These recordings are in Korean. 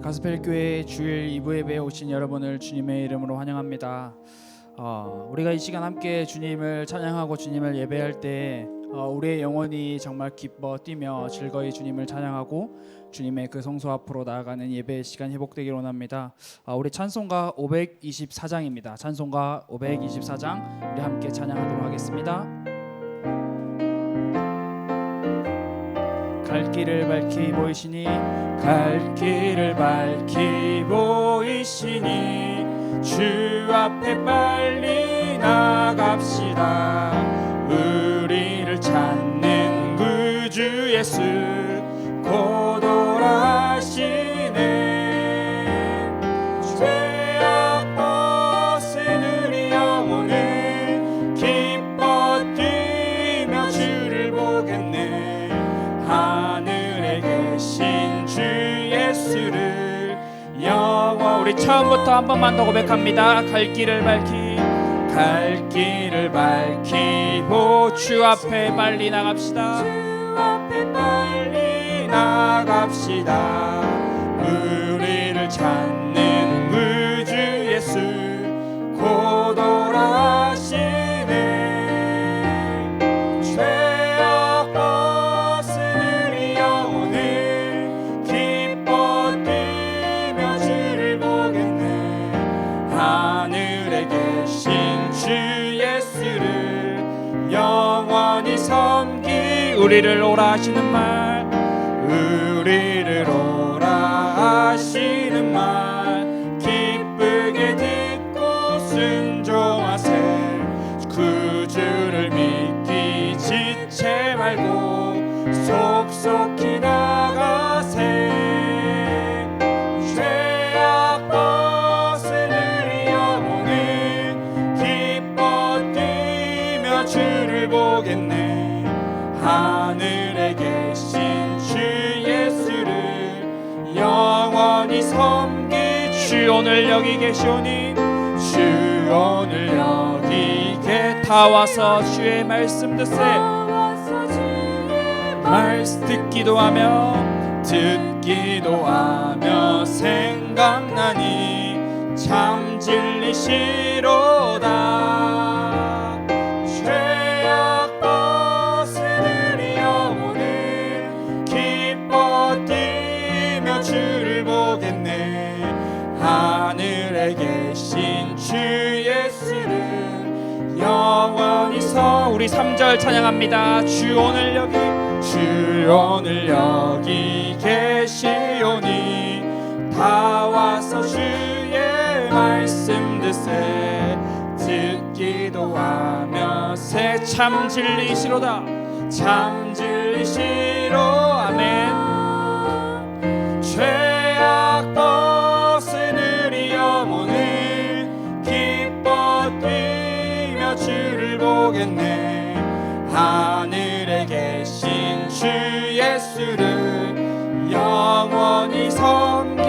가스펠교회 주일 2부 예배에 오신 여러분을 주님의 이름으로 환영합니다. 우리가 이 시간 함께 주님을 찬양하고 주님을 예배할 때 우리의 영혼이 정말 기뻐 뛰며 즐거이 주님을 찬양하고 주님의 그 성소 앞으로 나아가는 예배의 시간 회복되기를 원합니다. 우리 찬송가 524장입니다. 찬송가 524장 우리 함께 찬양하도록 하겠습니다. 갈 길을 밝히 보이시니 갈 길을 밝히 보이시니 주 앞에 빨리 나갑시다. 우리를 찾는 구주 예수 곧 오라시네. 죄악 벗은 우리 영혼은 기뻐 뛰며 주를 보겠네. 하늘에 계신 주 예수를 영원. 우리 처음부터 한 번만 더 고백합니다. 갈 길을 밝히 주 앞에 빨리 나갑시다. 주 앞에 빨리 나갑시다. 우리를 찾는 구주 예수 곧 오라시네. 죄악 벗은 우리 영혼은 기뻐 뛰며 주를 보겠네. 하늘에 계신 주 예수를 영원히 섬기. 우리를 오라 하시는 말, 우리를 오라 하시는 말 기쁘게 듣고 순종하세. 구주를 믿기 지체 말고 속속히 나가세. 죄악 벗은 우리 영혼은 기뻐 뛰며 주를 보겠네. 하늘에 계신 주 예수를 영원히 섬기. 주 오늘 여기 계시오니 주 오늘 여기 다 와서 주의 말씀 듣세. 말씀 듣기도 하며 생각나니 참 진리시로다. 죄악 벗은 우리 영혼은 기뻐 뛰며 주를 보겠네. 하늘에 계신 주 예수를 영원히 우리 3절 찬양합니다. 주 오늘 여기 계시오니 다 와서 주의 말씀 듣세. 듣기도 하며 참 진리시로다. 참 진리시로. 아멘. 죄악 벗은 우리 영혼은 기뻐 뛰며 주를 보겠네. 하늘에 계신 주 예수를 영원히 섬기니.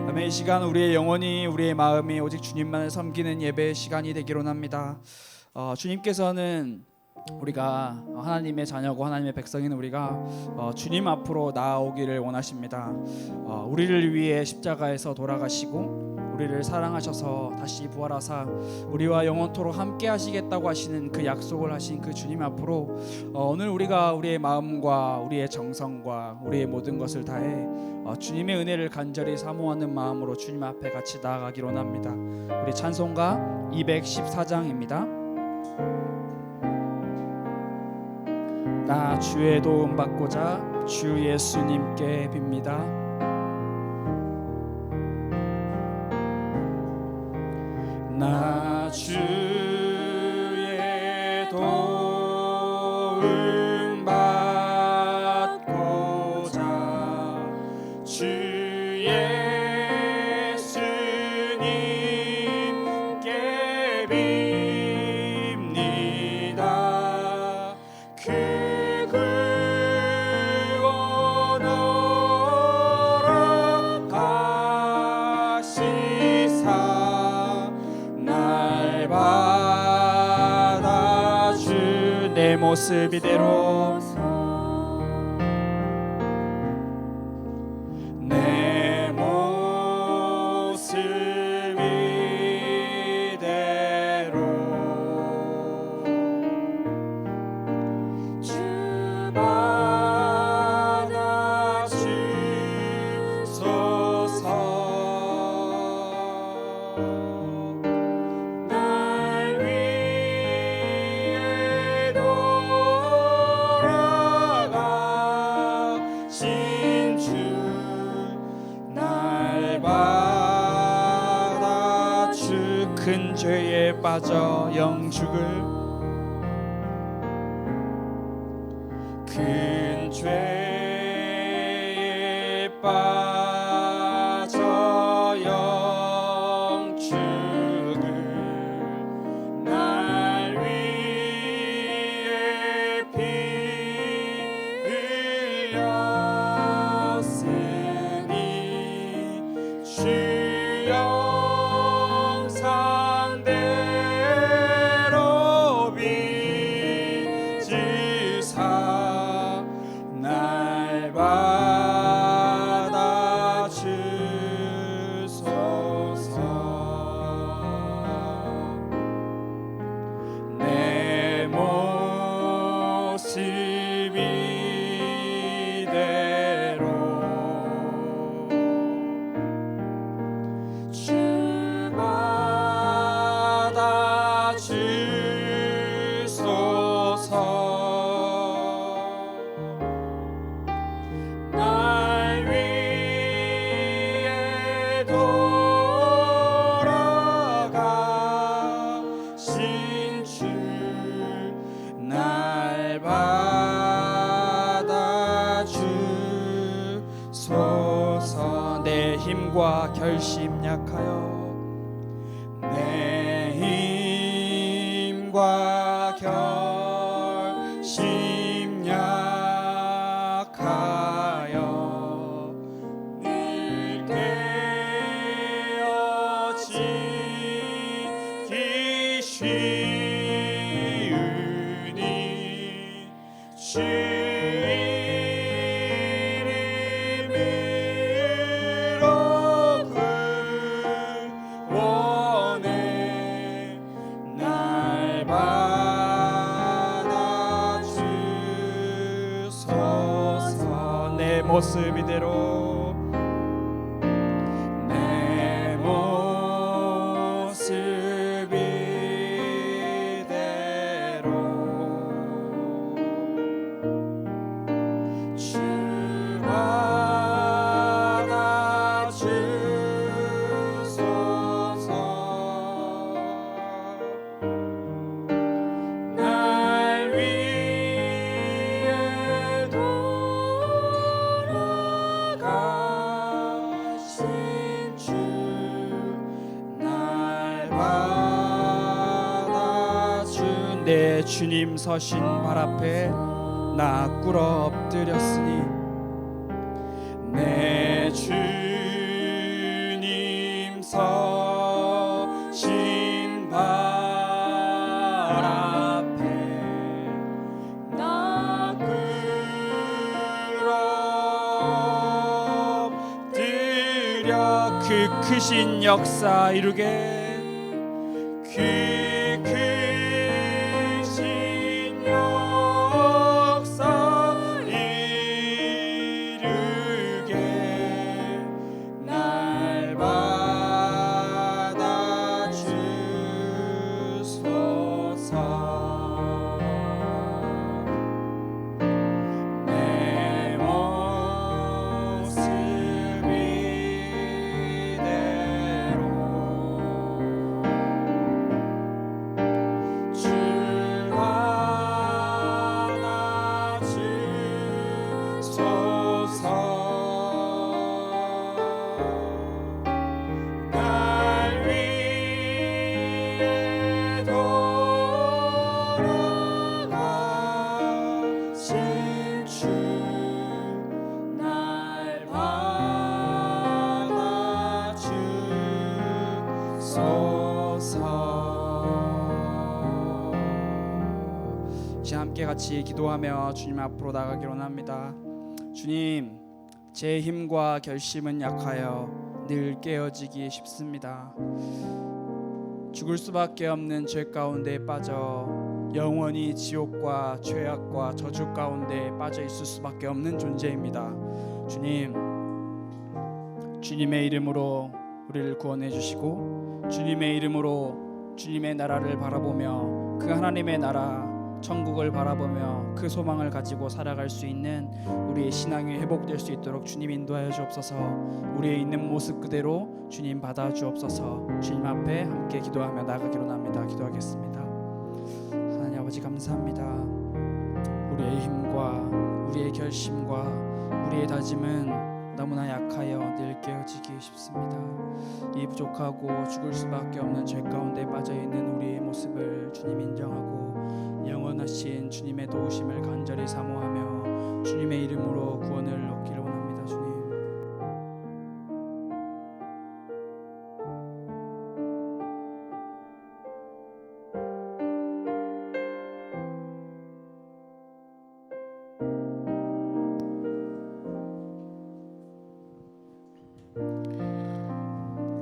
아멘. 이 시간 우리의 영혼이, 우리의 마음이 오직 주님만을 섬기는 예배의 시간이 되기를 원합니다. 주님께서는 우리가 하나님의 자녀고 하나님의 백성인 우리가 주님 앞으로 나아오기를 원하십니다. 우리를 위해 십자가에서 돌아가시고 우리를 사랑하셔서 다시 부활하사 우리와 영원토록 함께 하시겠다고 하시는 그 약속을 하신 그 주님 앞으로 오늘 우리가 우리의 마음과 우리의 정성과 우리의 모든 것을 다해 주님의 은혜를 간절히 사모하는 마음으로 주님 앞에 같이 나아가기로 합니다. 우리 찬송가 214장입니다. 나 주의 도움 받고자 주 예수님께 빕니다. 나 주의 도움 받고자 주 예수님께 빕니다. 그 구원으로 가시사 날 받아주. 내 모습 이대로 죄에 빠져 영죽을 큰 죄에 빠져 영죽을 날 위해 피 흘렸으니 주 영상대로 빚으사 날 받아 주소서. 내 모습 이대로 주 받아 주소서. 날 위해 돌아가신 주 날 받아 주소서. 내 힘과 결심 약하여 내 힘과 결심 약하여 늘 깨어지기 쉬우니 주 이름으로 구원해 날 받아 주소서. 내 모습 이대로 내 모습 이대로 주 받아 주소서. 날 위해 돌아가신 주 날 받아 준 내 주님 서신 발 앞에 나 꿇어 엎드렸으니 내 주님 서신 발 앞에 나 꿇어 엎드려 그 크신 역사 이루게 그 크신 역사 이루게 날 받아 주소서. 내 모습 이대로 주 받아 주소서. 날 위해 돌아가신 주 날 받아 주소서. 이제 함께 같이 기도하며 주님 앞으로 나가기로 합니다. 주님, 제 힘과 결심은 약하여 늘 깨어지기 쉽습니다. 죽을 수밖에 없는 죄 가운데 빠져 영원히 지옥과 죄악과 저주 가운데 빠져 있을 수밖에 없는 존재입니다. 주님, 주님의 이름으로 우리를 구원해 주시고 주님의 이름으로 주님의 나라를 바라보며 그 하나님의 나라, 천국을 바라보며 그 소망을 가지고 살아갈 수 있는 우리의 신앙이 회복될 수 있도록 주님 인도하여 주옵소서. 우리의 있는 모습 그대로 주님 받아 주옵소서. 주님 앞에 함께 기도하며 나가기로 합니다. 기도하겠습니다. 하나님 아버지 감사합니다. 우리의 힘과 우리의 결심과 우리의 다짐은 너무나 약하여 늘 깨어지기 쉽습니다. 이 부족하고 죽을 수밖에 없는 죄 가운데 빠져있는 우리의 모습을 주님 인정하고 영원하신 주님의 도우심을 간절히 사모하며 주님의 이름으로 구원을 얻기를 원합니다. 주님,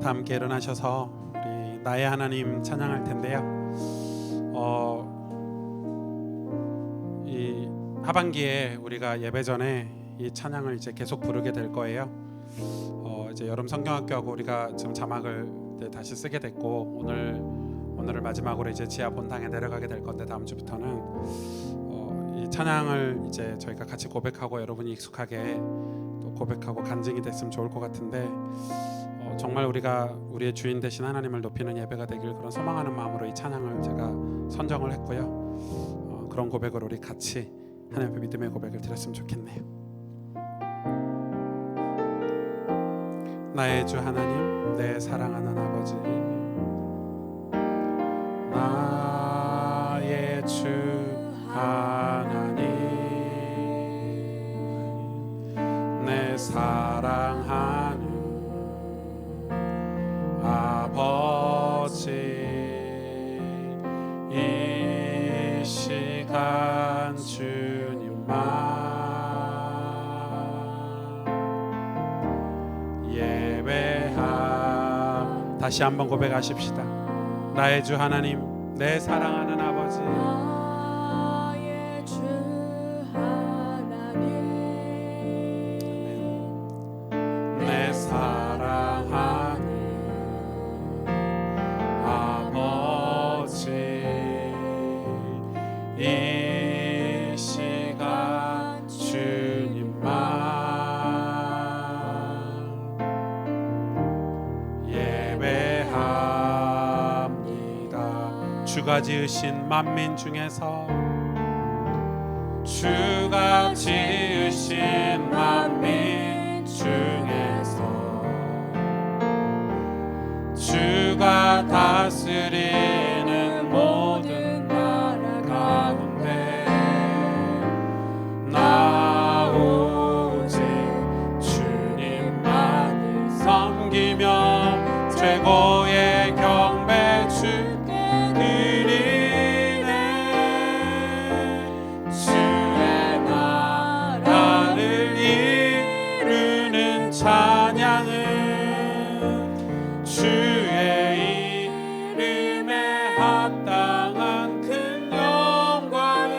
다 함께 일어나셔서 우리 나의 하나님 찬양할 텐데요. 이 하반기에 우리가 예배 전에 이 찬양을 이제 계속 부르게 될 거예요. 이제 여름 성경학교하고 우리가 지금 자막을 다시 쓰게 됐고 오늘을 마지막으로 이제 지하 본당에 내려가게 될 건데 다음 주부터는 이 찬양을 이제 저희가 같이 고백하고 여러분이 익숙하게 또 고백하고 간증이 됐으면 좋을 것 같은데. 정말 우리가 우리의 주인 되신 하나님을 높이는 예배가 되길 그런 소망하는 마음으로 이 찬양을 제가 선정을 했고요. 그런 고백을 우리 같이 하나님 앞에 믿음의 고백을 드렸으면 좋겠네요. 나의 주 하나님, 내 사랑하는 아버지, 나의 주 하나님, 내 사랑하는 아버지, 이 시간 주님만 예배함. 다시 한번 고백하십시다. 나의 주 하나님, 내 사랑하는 아버지, 나의 주 하나님, 내 사랑하는 이 시간 주님만 예배합니다. 주가 지으신 만민 중에서, 주가 지으신 만민 중에서 주가 다스리는 모든 나라 가운데 나 오직 주님만을 섬기며 최고의 경배 주께 드리네. 주의 나라를 이루는 찬양은 주의 이름에 합당한 큰 영광을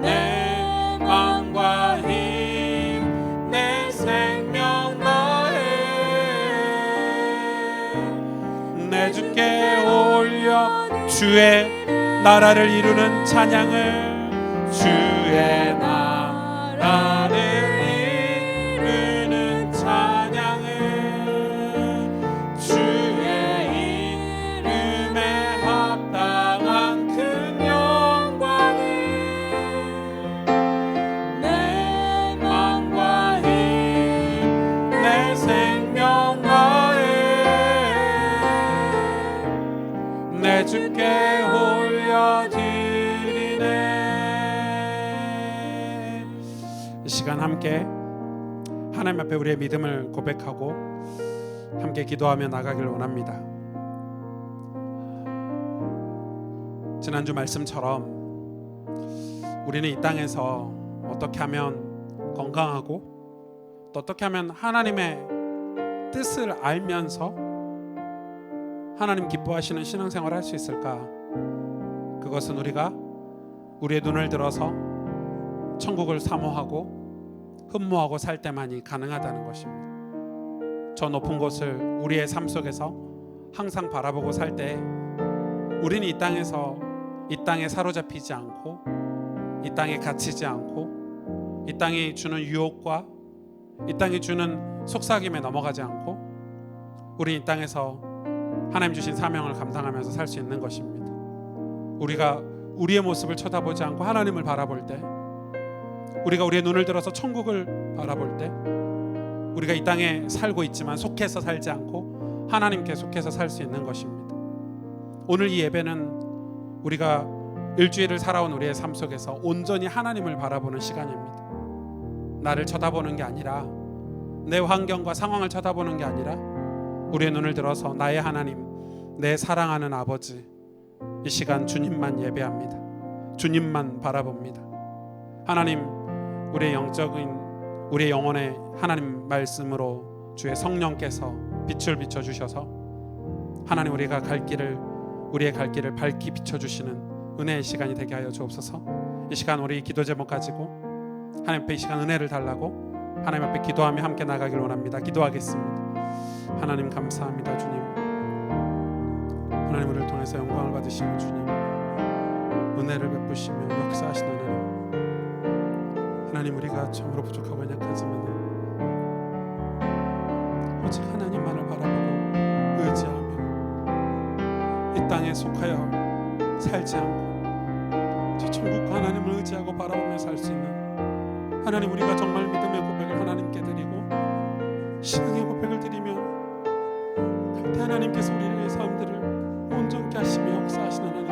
내 마음과 힘, 내 생명 다해 내 주께 올려 주의 나라를 이루는 찬양을 주의 나라를 이루는 찬양을 주의 이름에 합당한 큰 영광을 내 마음과 힘, 내 생명 다해 내 주께 올려드리네. 이 시간 함께 하나님 앞에 우리의 믿음을 고백하고 함께 기도하며 나가길 원합니다. 지난주 말씀처럼 우리는 이 땅에서 어떻게 하면 건강하고 또 어떻게 하면 하나님의 뜻을 알면서 하나님 기뻐하시는 신앙생활을 할 수 있을까? 그것은 우리가 우리의 눈을 들어서 천국을 사모하고 흠모하고 살 때만이 가능하다는 것입니다. 저 높은 곳을 우리의 삶 속에서 항상 바라보고 살 때 우리는 이 땅에서 이 땅에 사로잡히지 않고, 이 땅에 갇히지 않고, 이 땅이 주는 유혹과 이 땅이 주는 속삭임에 넘어가지 않고, 우리 이 땅에서 하나님 주신 사명을 감당하면서 살 수 있는 것입니다. 우리가 우리의 모습을 쳐다보지 않고 하나님을 바라볼 때, 우리가 우리의 눈을 들어서 천국을 바라볼 때, 우리가 이 땅에 살고 있지만 속해서 살지 않고 하나님께 속해서 살 수 있는 것입니다. 오늘 이 예배는 우리가 일주일을 살아온 우리의 삶 속에서 온전히 하나님을 바라보는 시간입니다. 나를 쳐다보는 게 아니라, 내 환경과 상황을 쳐다보는 게 아니라 우리의 눈을 들어서 나의 하나님, 내 사랑하는 아버지, 이 시간 주님만 예배합니다. 주님만 바라봅니다. 하나님, 우리의 영적인, 우리의 영혼의 하나님 말씀으로 주의 성령께서 빛을 비춰주셔서 하나님, 우리가 갈 길을, 우리의 갈 길을 밝히 비춰주시는 은혜의 시간이 되게 하여 주옵소서. 이 시간 우리 기도 제목 가지고 하나님 앞에 이 시간 은혜를 달라고 하나님 앞에 기도하며 함께 나가길 원합니다. 기도하겠습니다. 하나님 감사합니다. 주님, 하나님 우리를 통해서 영광을 받으시고 주님 은혜를 베푸시며 역사하시는 하나님, 하나님 우리가 참으로 부족하고 연약하지만 오직 하나님만을 바라보고 의지하며 이 땅에 속하여 살지 않고 저 천국과 하나님을 의지하고 바라보며 살 수 있는 하나님, 우리가 정말 믿음의 고백을 하나님께 드리고 신앙의 고백을 드리며 그때 하나님께서 우리의 삶들을 온전케 하시며 역사하시는 하나님,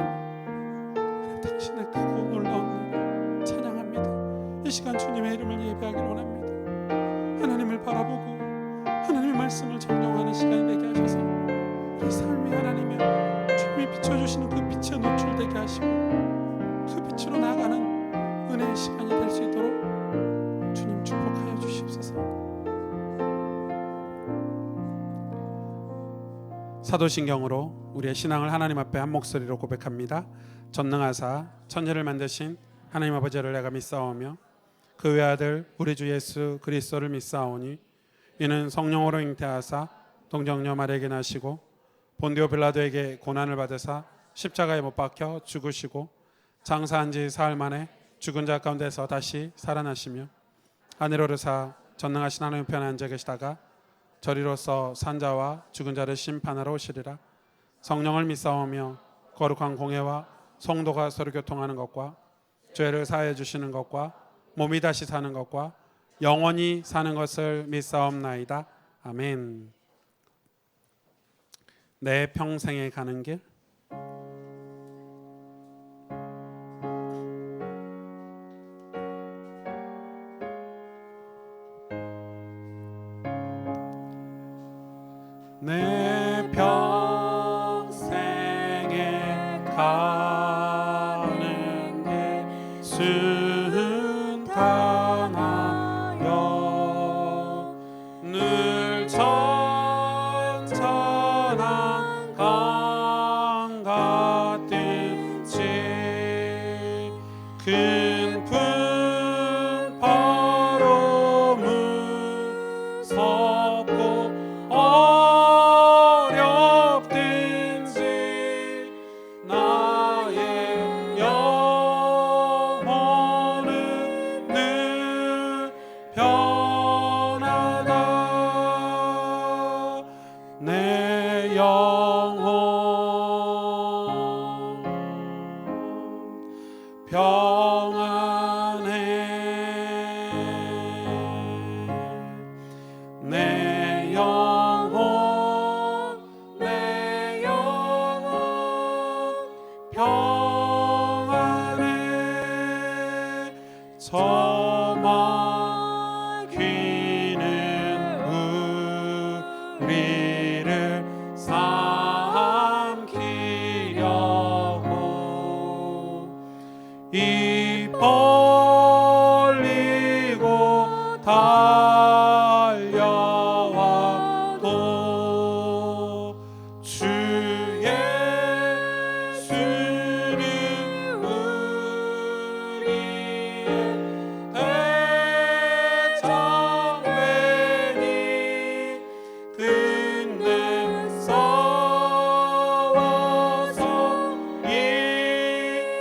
당신의 크고 놀라운 일 찬양합니다. 이 시간 주님의 이름을 예배하기를 원합니다. 하나님을 바라보고 하나님의 말씀을 적용하는 시간이 되게 하셔서 우리 삶이 하나님의 주님이 비춰주시는 그 빛에 노출되게 하시고 그 빛으로 나아가는 은혜의 시간이 될 수 있도록 주님 축복하여 주시옵소서. 사도신경으로 우리의 신앙을 하나님 앞에 한 목소리로 고백합니다. 전능하사 천지를 만드신 하나님 아버지를 내가 믿사오며 그 외아들 우리 주 예수 그리스도를 믿사오니 이는 성령으로 잉태하사 동정녀 마리아에게 나시고 본디오 빌라도에게 고난을 받으사 십자가에 못 박혀 죽으시고 장사한 지 사흘 만에 죽은 자 가운데서 다시 살아나시며 하늘에 오르사 전능하신 하나님 편에 앉아 계시다가 저리로서 산자와 죽은 자를 심판하러 오시리라. 성령을 믿사오며 거룩한 공회와 성도가 서로 교통하는 것과 죄를 사하여 주시는 것과 몸이 다시 사는 것과 영원히 사는 것을 믿사옵나이다. 아멘. 내 평생에 가는 길. 내 평생에 가는 길 순탄하여 늘 천천한 강 같든지 큰 풍파로 무섭고 어렵든지 나의 영혼은 늘 변하다. 내 영혼 평안해. 내 영혼 평안해. 저만 귀는 우리를 삼키려고 입 벌리고 달려와도 주 예수는 우리의 대장되니 근데 싸워서 이기리라.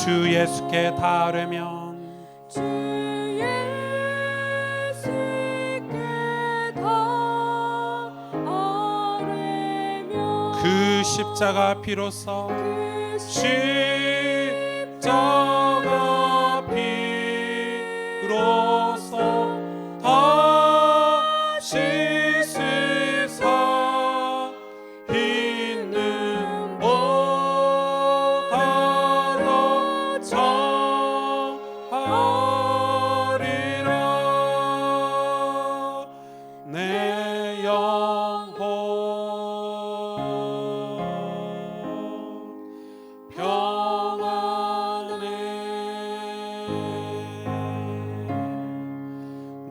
주 예수께 닿으려면 주 예수께 닿으려면 그 십자가 피로써 그 십자가 피로써 다시 세상 있는 보다 더 정하리라 내 영혼 평안해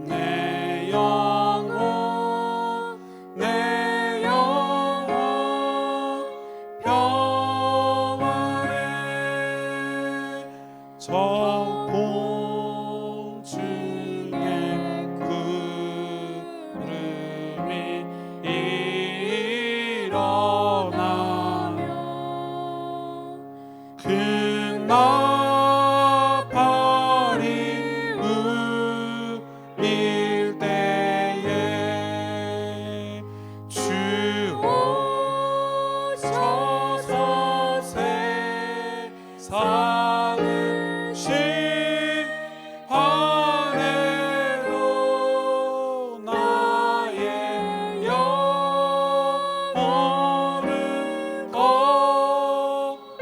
내 영혼 내 영혼 평안해 저 공중의 구름이 일어나며 그 나팔이 울릴 때에 주 오셔서 세상을 심판해도 나의 영혼은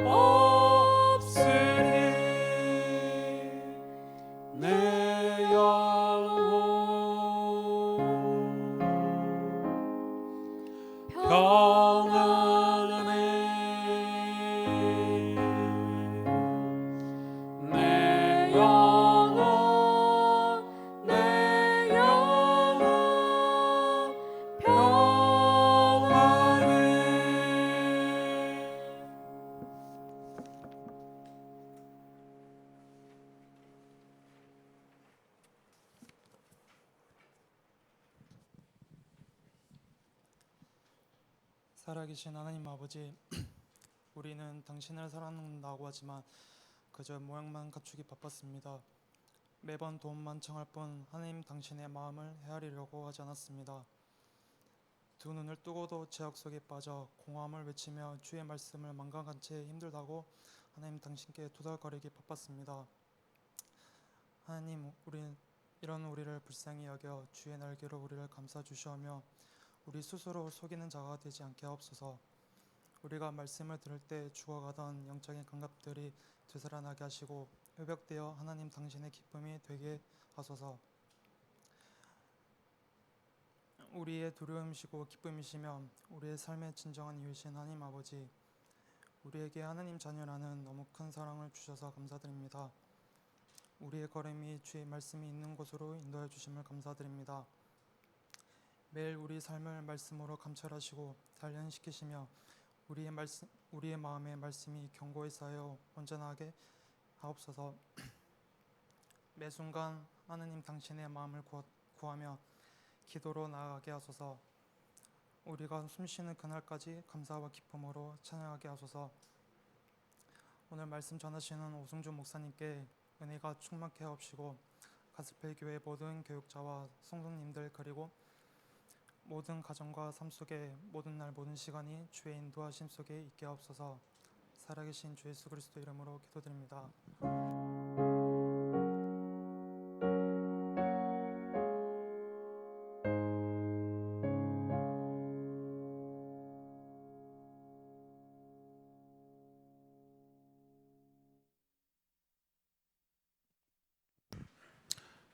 없으리 내 영혼 평안해 내 영혼 내 영혼 평안해 살아계신 하나님 아버지, 우리는 당신을 사랑한다고 하지만 그저 모양만 갖추기 바빴습니다. 매번 도움만 청할 뿐 하나님 당신의 마음을 헤아리려고 하지 않았습니다. 두 눈을 뜨고도 제약 속에 빠져 공허함을 외치며 주의 말씀을 망각한 채 힘들다고 하나님 당신께 투덜거리기 바빴습니다. 하나님, 이런 우리를 불쌍히 여겨 주의 날개로 우리를 감싸 주시오며 우리 스스로 속이는 자가 되지 않게 하옵소서. 우리가 말씀을 들을 때 죽어가던 영적인 감각들이 되살아나게 하시고 회복되어 하나님 당신의 기쁨이 되게 하소서. 우리의 두려움이시고 기쁨이시며 우리의 삶의 진정한 이유이신 하나님 아버지, 우리에게 하나님 자녀라는 너무 큰 사랑을 주셔서 감사드립니다. 우리의 걸음이 주의 말씀이 있는 곳으로 인도해 주심을 감사드립니다. 매일 우리 삶을 말씀으로 감찰하시고 단련시키시며 우리의 마음에 말씀이 견고히 쌓여 온전하게 하옵소서. 매 순간 하느님 당신의 마음을 구하며 기도로 나아가게 하소서. 우리가 숨쉬는 그날까지 감사와 기쁨으로 찬양하게 하소서. 오늘 말씀 전하시는 오승주 목사님께 은혜가 충만케 하옵시고 가스펠 교회 모든 교육자와 성도님들 그리고 모든 가정과 삶 속에 모든 날 모든 시간이 주의 인도하심 속에 있게 하옵소서. 살아계신 주 예수 그리스도 이름으로 기도드립니다.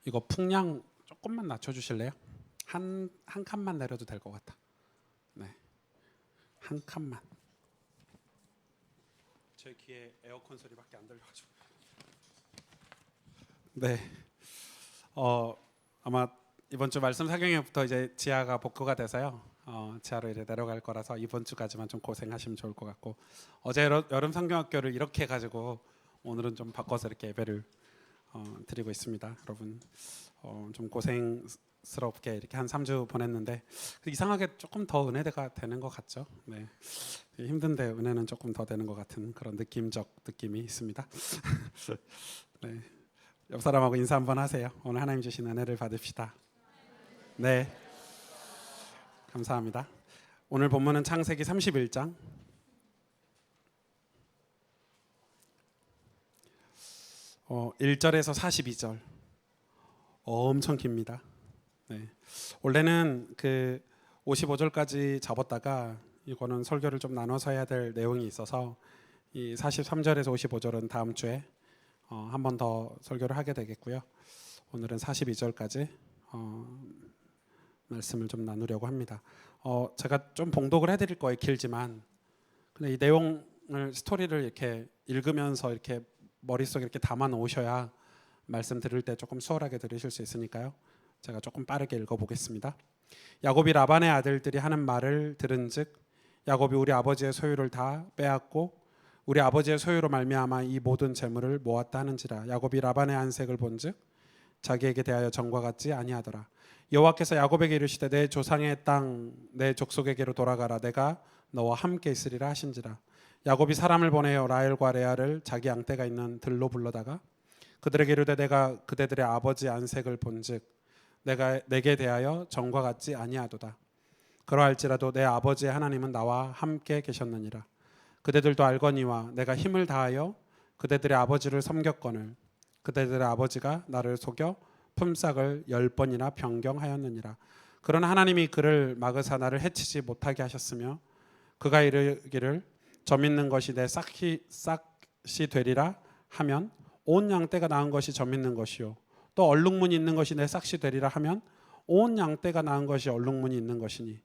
이거 풍량 조금만 낮춰주실래요? 한 칸만 내려도 될 것 같아. 네, 한 칸만. 제 귀에 에어컨 소리밖에 안 들려가지고. 네, 아마 이번 주 말씀 사경회부터 이제 지하가 복구가 돼서요. 지하로 이제 내려갈 거라서 이번 주까지만 좀 고생하시면 좋을 것 같고, 어제 여름 성경학교를 이렇게 해가지고 오늘은 좀 바꿔서 이렇게 예배를 드리고 있습니다. 여러분 좀 고생 스럽게 이렇게 한 3주 보냈는데 이상하게 조금 더 은혜가 되는 것 같죠. 네. 힘든데 은혜는 조금 더 되는 것 같은 그런 느낌적 느낌이 있습니다. 네. 옆 사람하고 인사 한번 하세요. 오늘 하나님 주신 은혜를 받읍시다. 네. 감사합니다. 오늘 본문은 창세기 31장 1절에서 42절 엄청 깁니다. 네. 원래는 그 55절까지 접었다가 이거는 설교를 좀 나눠서 해야 될 내용이 있어서 이 43절에서 55절은 다음 주에 한 번 더 설교를 하게 되겠고요. 오늘은 42절까지 말씀을 좀 나누려고 합니다. 제가 좀 봉독을 해드릴 거예요. 길지만 근데 이 내용을 스토리를 이렇게 읽으면서 이렇게 머릿속에 이렇게 담아 놓으셔야 말씀 들을 때 조금 수월하게 들으실 수 있으니까요. 제가 조금 빠르게 읽어보겠습니다. 야곱이 라반의 아들들이 하는 말을 들은즉 야곱이 우리 아버지의 소유를 다 빼앗고 우리 아버지의 소유로 말미암아 이 모든 재물을 모았다 하는지라. 야곱이 라반의 안색을 본즉 자기에게 대하여 전과 같지 아니하더라. 여호와께서 야곱에게 이르시되 내 조상의 땅 내 족속에게로 돌아가라. 내가 너와 함께 있으리라 하신지라. 야곱이 사람을 보내어 라헬과 레아를 자기 양떼가 있는 들로 불러다가 그들에게 이르되 내가 그대들의 아버지 안색을 본즉 내가 내게 대하여 전과 같지 아니하도다. 그러할지라도 내 아버지의 하나님은 나와 함께 계셨느니라. 그대들도 알거니와 내가 힘을 다하여 그대들의 아버지를 섬겼거늘 그대들의 아버지가 나를 속여 품삯을 10번이나 변경하였느니라. 그러나 하나님이 그를 막으사 나를 해치지 못하게 하셨으며 그가 이르기를 점 있는 것이 내 싹이 되리라 하면 온 양떼가 낳은 것이 점 있는 것이요 또 얼룩무늬 있는 것이 내 싹이 되리라 하면 온 양떼가 낳은 것이 얼룩무늬 있는 것이니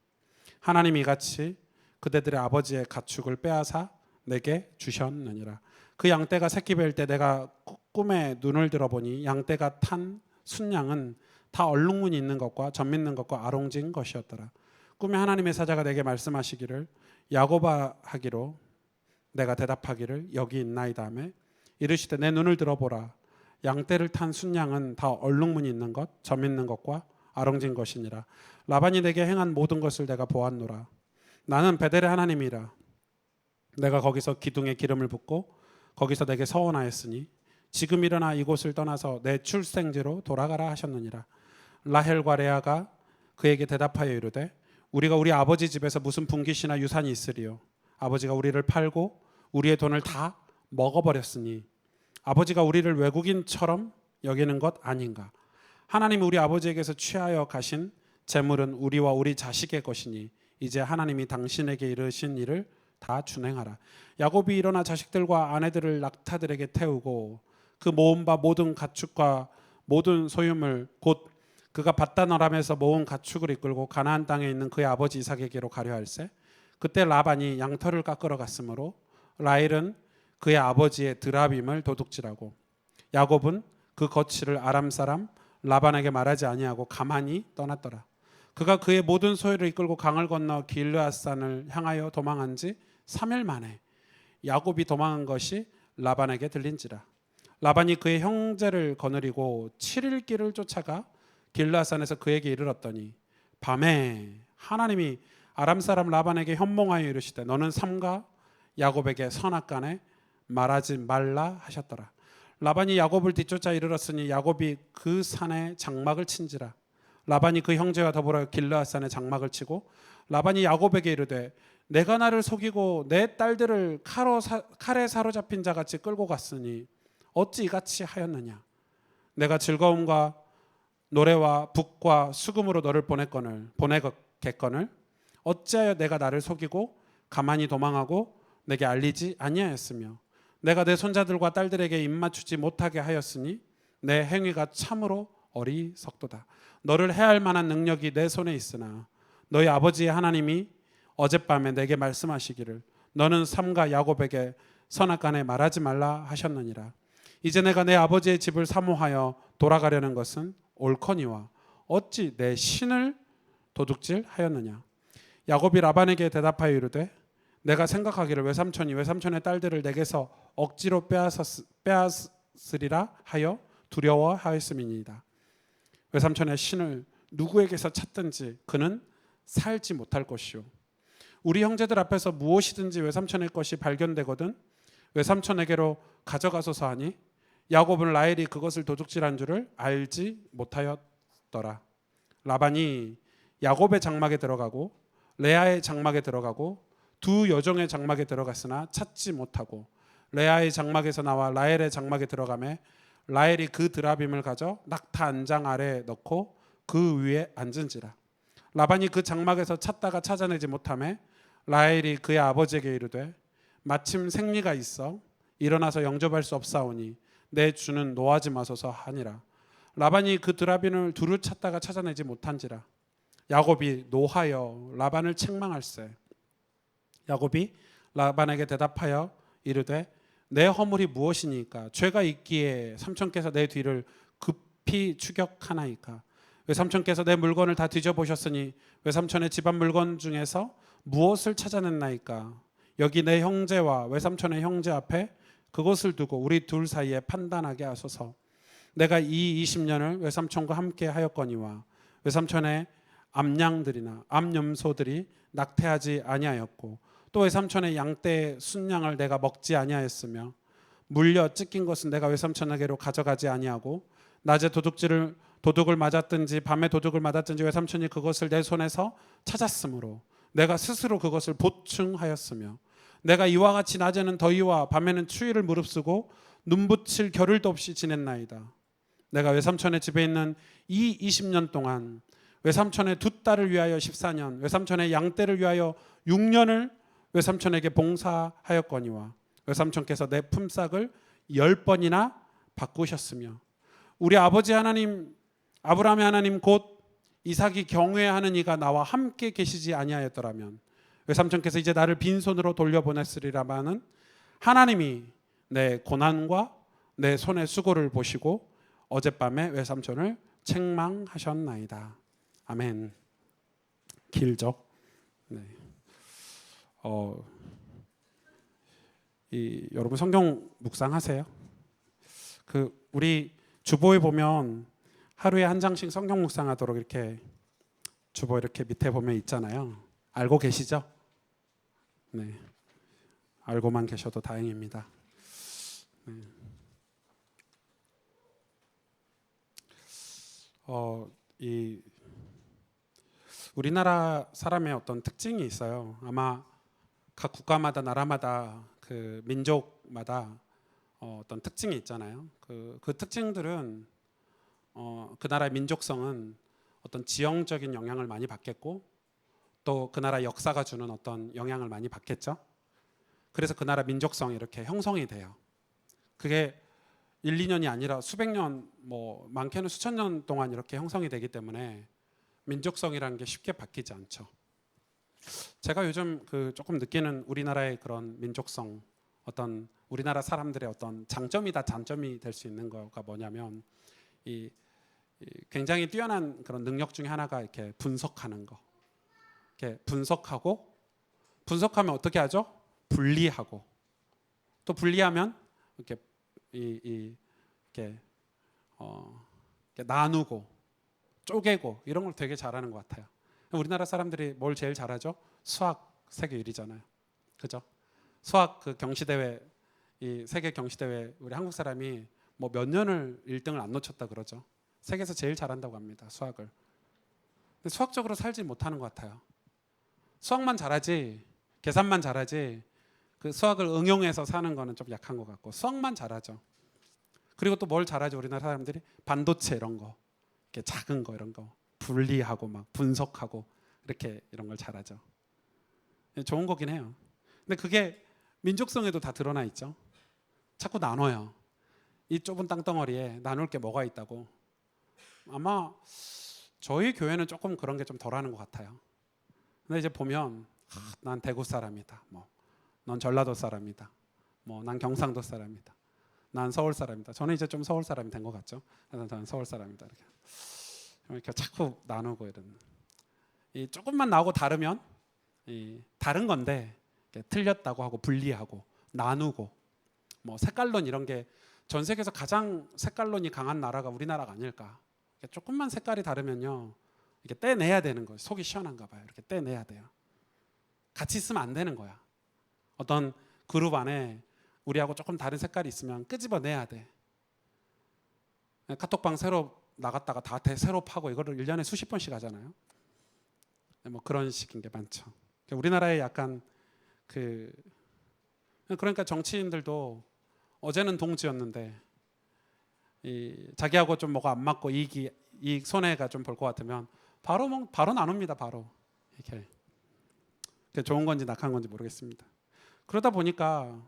하나님이 이같이 그대들의 아버지의 가축을 빼앗아 내게 주셨느니라. 그 양떼가 새끼 뵐 때 내가 꿈에 눈을 들어보니 양떼가 탄 순양은 다 얼룩무늬 있는 것과 점 있는 것과 아롱진 것이었더라. 꿈에 하나님의 사자가 내게 말씀하시기를 야곱아 하기로 내가 대답하기를 여기 있나이다 하매 이르시되 내 눈을 들어보라. 양떼를 탄 순양은 다 얼룩무늬 있는 것, 점 있는 것과 아롱진 것이니라. 라반이 내게 행한 모든 것을 내가 보았노라. 나는 베델의 하나님이라. 내가 거기서 기둥에 기름을 붓고 거기서 내게 서원하였으니 지금 일어나 이곳을 떠나서 내 출생지로 돌아가라 하셨느니라. 라헬과 레아가 그에게 대답하여 이르되 우리가 우리 아버지 집에서 무슨 분깃이나 유산이 있으리요. 아버지가 우리를 팔고 우리의 돈을 다 먹어버렸으니 아버지가 우리를 외국인처럼 여기는 것 아닌가. 하나님이 우리 아버지에게서 취하여 가신 재물은 우리와 우리 자식의 것이니 이제 하나님이 당신에게 이르신 일을 다 준행하라. 야곱이 일어나 자식들과 아내들을 낙타들에게 태우고 그 모은 바 모든 가축과 모든 소유물 곧 그가 밧단어람에서 모은 가축을 이끌고 가나안 땅에 있는 그의 아버지 이삭에게로 가려 할세. 그때 라반이 양털을 깎으러 갔으므로 라헬은 그의 아버지의 드라빔을 도둑질하고 야곱은 그 거취를 아람 사람 라반에게 말하지 아니하고 가만히 떠났더라. 그가 그의 모든 소유를 이끌고 강을 건너 길르앗산을 향하여 도망한 지 3일 만에 야곱이 도망한 것이 라반에게 들린지라. 라반이 그의 형제를 거느리고 7일 길을 쫓아가 길르앗산에서 그에게 이르렀더니 밤에 하나님이 아람 사람 라반에게 현몽하여 이르시되 너는 삼가 야곱에게 선악간에 말하지 말라 하셨더라. 라반이 야곱을 뒤쫓아 이르렀으니 야곱이 그 산에 장막을 친지라. 라반이 그 형제와 더불어 길르앗산에 장막을 치고 라반이 야곱에게 이르되 내가 나를 속이고 내 딸들을 칼에 사로잡힌 자같이 끌고 갔으니 어찌 이같이 하였느냐. 내가 즐거움과 노래와 북과 수금으로 너를 보내겠거늘 어찌하여 내가 나를 속이고 가만히 도망하고 내게 알리지 아니하였으며 내가 내 손자들과 딸들에게 입맞추지 못하게 하였으니 내 행위가 참으로 어리석도다. 너를 해할 만한 능력이 내 손에 있으나 너희 아버지의 하나님이 어젯밤에 내게 말씀하시기를 너는 삼가 야곱에게 선악간에 말하지 말라 하셨느니라. 이제 내가 내 아버지의 집을 사모하여 돌아가려는 것은 옳거니와 어찌 내 신을 도둑질하였느냐. 야곱이 라반에게 대답하여 이르되 내가 생각하기를 외삼촌이 외삼촌의 딸들을 내게서 억지로 빼앗으리라 하여 두려워하였음이니이다. 외삼촌의 신을 누구에게서 찾든지 그는 살지 못할 것이요. 우리 형제들 앞에서 무엇이든지 외삼촌의 것이 발견되거든 외삼촌에게로 가져가소서 하니 야곱은 라헬이 그것을 도둑질한 줄을 알지 못하였더라. 라반이 야곱의 장막에 들어가고 레아의 장막에 들어가고 두 여종의 장막에 들어갔으나 찾지 못하고 레아의 장막에서 나와 라헬의 장막에 들어가매 라헬이 그 드라빔을 가져 낙타 안장 아래에 넣고 그 위에 앉은지라. 라반이 그 장막에서 찾다가 찾아내지 못하매 라헬이 그의 아버지에게 이르되 마침 생리가 있어 일어나서 영접할 수 없사오니 내 주는 노하지 마소서 하니라. 라반이 그 드라빔을 두루 찾다가 찾아내지 못한지라. 야곱이 노하여 라반을 책망할세. 야곱이 라반에게 대답하여 이르되 내 허물이 무엇이니까 죄가 있기에 삼촌께서 내 뒤를 급히 추격하나이까. 외삼촌께서 내 물건을 다 뒤져보셨으니 외삼촌의 집안 물건 중에서 무엇을 찾아냈나이까. 여기 내 형제와 외삼촌의 형제 앞에 그것을 두고 우리 둘 사이에 판단하게 하소서. 내가 이 20년을 외삼촌과 함께 하였거니와 외삼촌의 암양들이나 암염소들이 낙태하지 아니하였고 또 외삼촌의 양떼의 순양을 내가 먹지 아니하였으며 물려 찢긴 것은 내가 외삼촌에게로 가져가지 아니하고 낮에 도둑을 맞았든지 밤에 도둑을 맞았든지 외삼촌이 그것을 내 손에서 찾았으므로 내가 스스로 그것을 보충하였으며 내가 이와 같이 낮에는 더위와 밤에는 추위를 무릅쓰고 눈붙일 겨를도 없이 지냈나이다. 내가 외삼촌의 집에 있는 이 20년 동안 외삼촌의 두 딸을 위하여 14년, 외삼촌의 양떼를 위하여 6년을 외삼촌에게 봉사하였거니와 외삼촌께서 내 품삯을 10번이나 바꾸셨으며 우리 아버지 하나님 아브라함의 하나님 곧 이삭이 경외하는 이가 나와 함께 계시지 아니하였더라면 외삼촌께서 이제 나를 빈손으로 돌려보냈으리라마는 하나님이 내 고난과 내 손의 수고를 보시고 어젯밤에 외삼촌을 책망하셨나이다. 아멘. 길죠? 네. 여러분 성경 묵상하세요. 우리 주보에 보면 하루에 한 장씩 성경 묵상하도록 이렇게 주보 이렇게 밑에 보면 있잖아요. 알고 계시죠? 네. 알고만 계셔도 다행입니다. 네. 이 우리나라 사람의 어떤 특징이 있어요. 아마 각 국가마다 나라마다 그 민족마다 어떤 특징이 있잖아요. 그 특징들은 그 나라의 민족성은 어떤 지형적인 영향을 많이 받겠고 또 그 나라 역사가 주는 어떤 영향을 많이 받겠죠. 그래서 그 나라 민족성이 이렇게 형성이 돼요. 그게 1, 2년이 아니라 수백 년, 뭐 많게는 수천 년 동안 이렇게 형성이 되기 때문에 민족성이라는 게 쉽게 바뀌지 않죠. 제가 요즘 조금 느끼는 우리나라의 그런 민족성, 어떤 우리나라 사람들의 어떤 장점이다 단점이 될 수 있는 거가 뭐냐면 이 굉장히 뛰어난 그런 능력 중에 하나가 이렇게 분석하는 거. 이렇게 분석하면 어떻게 하죠? 분리하고 또 분리하면 이렇게 이렇게 나누고 쪼개고 이런 걸 되게 잘하는 것 같아요. 우리나라 사람들이 뭘 제일 잘하죠? 수학 세계 1위잖아요. 그죠? 수학 그 경시대회 이 세계 경시대회 우리 한국 사람이 뭐 몇 년을 1등을 안 놓쳤다 그러죠. 세계에서 제일 잘한다고 합니다. 수학을. 근데 수학적으로 살지 못하는 것 같아요. 수학만 잘하지 계산만 잘하지 그 수학을 응용해서 사는 거는 좀 약한 것 같고 수학만 잘하죠. 그리고 또 뭘 잘하죠? 우리나라 사람들이 반도체 이런 거 이렇게 작은 거 이런 거 분리하고 막 분석하고 이렇게 이런 걸 잘하죠. 좋은 거긴 해요. 근데 그게 민족성에도 다 드러나 있죠. 자꾸 나눠요. 이 좁은 땅덩어리에 나눌 게 뭐가 있다고. 아마 저희 교회는 조금 그런 게 좀 덜하는 것 같아요. 근데 이제 보면 난 대구 사람이다. 넌 전라도 사람이다. 난 경상도 사람이다. 난 서울 사람이다. 저는 이제 좀 서울 사람이 된 것 같죠. 그래서 저는 서울 사람이다. 이렇게 자꾸 나누고 이런. 이 조금만 나오고 다르면 다른 건데 틀렸다고 하고 분리하고 나누고 색깔론 이런 게 전 세계에서 가장 색깔론이 강한 나라가 우리나라가 아닐까. 조금만 색깔이 다르면요 이렇게 떼내야 되는 거예요. 속이 시원한가 봐요. 이렇게 떼내야 돼요. 같이 있으면 안 되는 거야. 어떤 그룹 안에 우리하고 조금 다른 색깔이 있으면 끄집어내야 돼. 카톡방 새로 나갔다가 다 새로 파고 이거를 1년에 수십 번씩 하잖아요. 뭐 그런 식인 게 많죠. 우리나라에 약간 그러니까 정치인들도 어제는 동지였는데 자기하고 좀 뭐가 안 맞고 이익 손해가 좀 볼 것 같으면 바로 나눕니다. 바로 이렇게 좋은 건지 낙한 건지 모르겠습니다. 그러다 보니까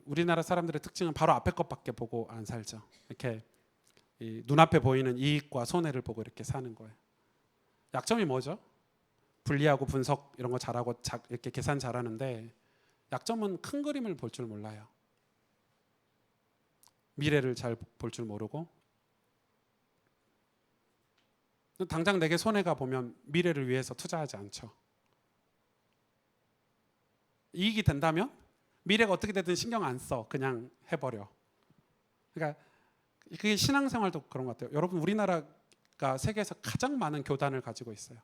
우리나라 사람들의 특징은 바로 앞에 것밖에 보고 안 살죠. 이렇게 눈앞에 보이는 이익과 손해를 보고 이렇게 사는 거예요. 약점이 뭐죠? 분리하고 분석 이런 거 잘하고 이렇게 계산 잘하는데 약점은 큰 그림을 볼 줄 몰라요. 미래를 잘 볼 줄 모르고 당장 내게 손해가 보면 미래를 위해서 투자하지 않죠. 이익이 된다면 미래가 어떻게 되든 신경 안 써. 그냥 해버려. 그러니까 그게 신앙생활도 그런 것 같아요. 여러분 우리나라가 세계에서 가장 많은 교단을 가지고 있어요.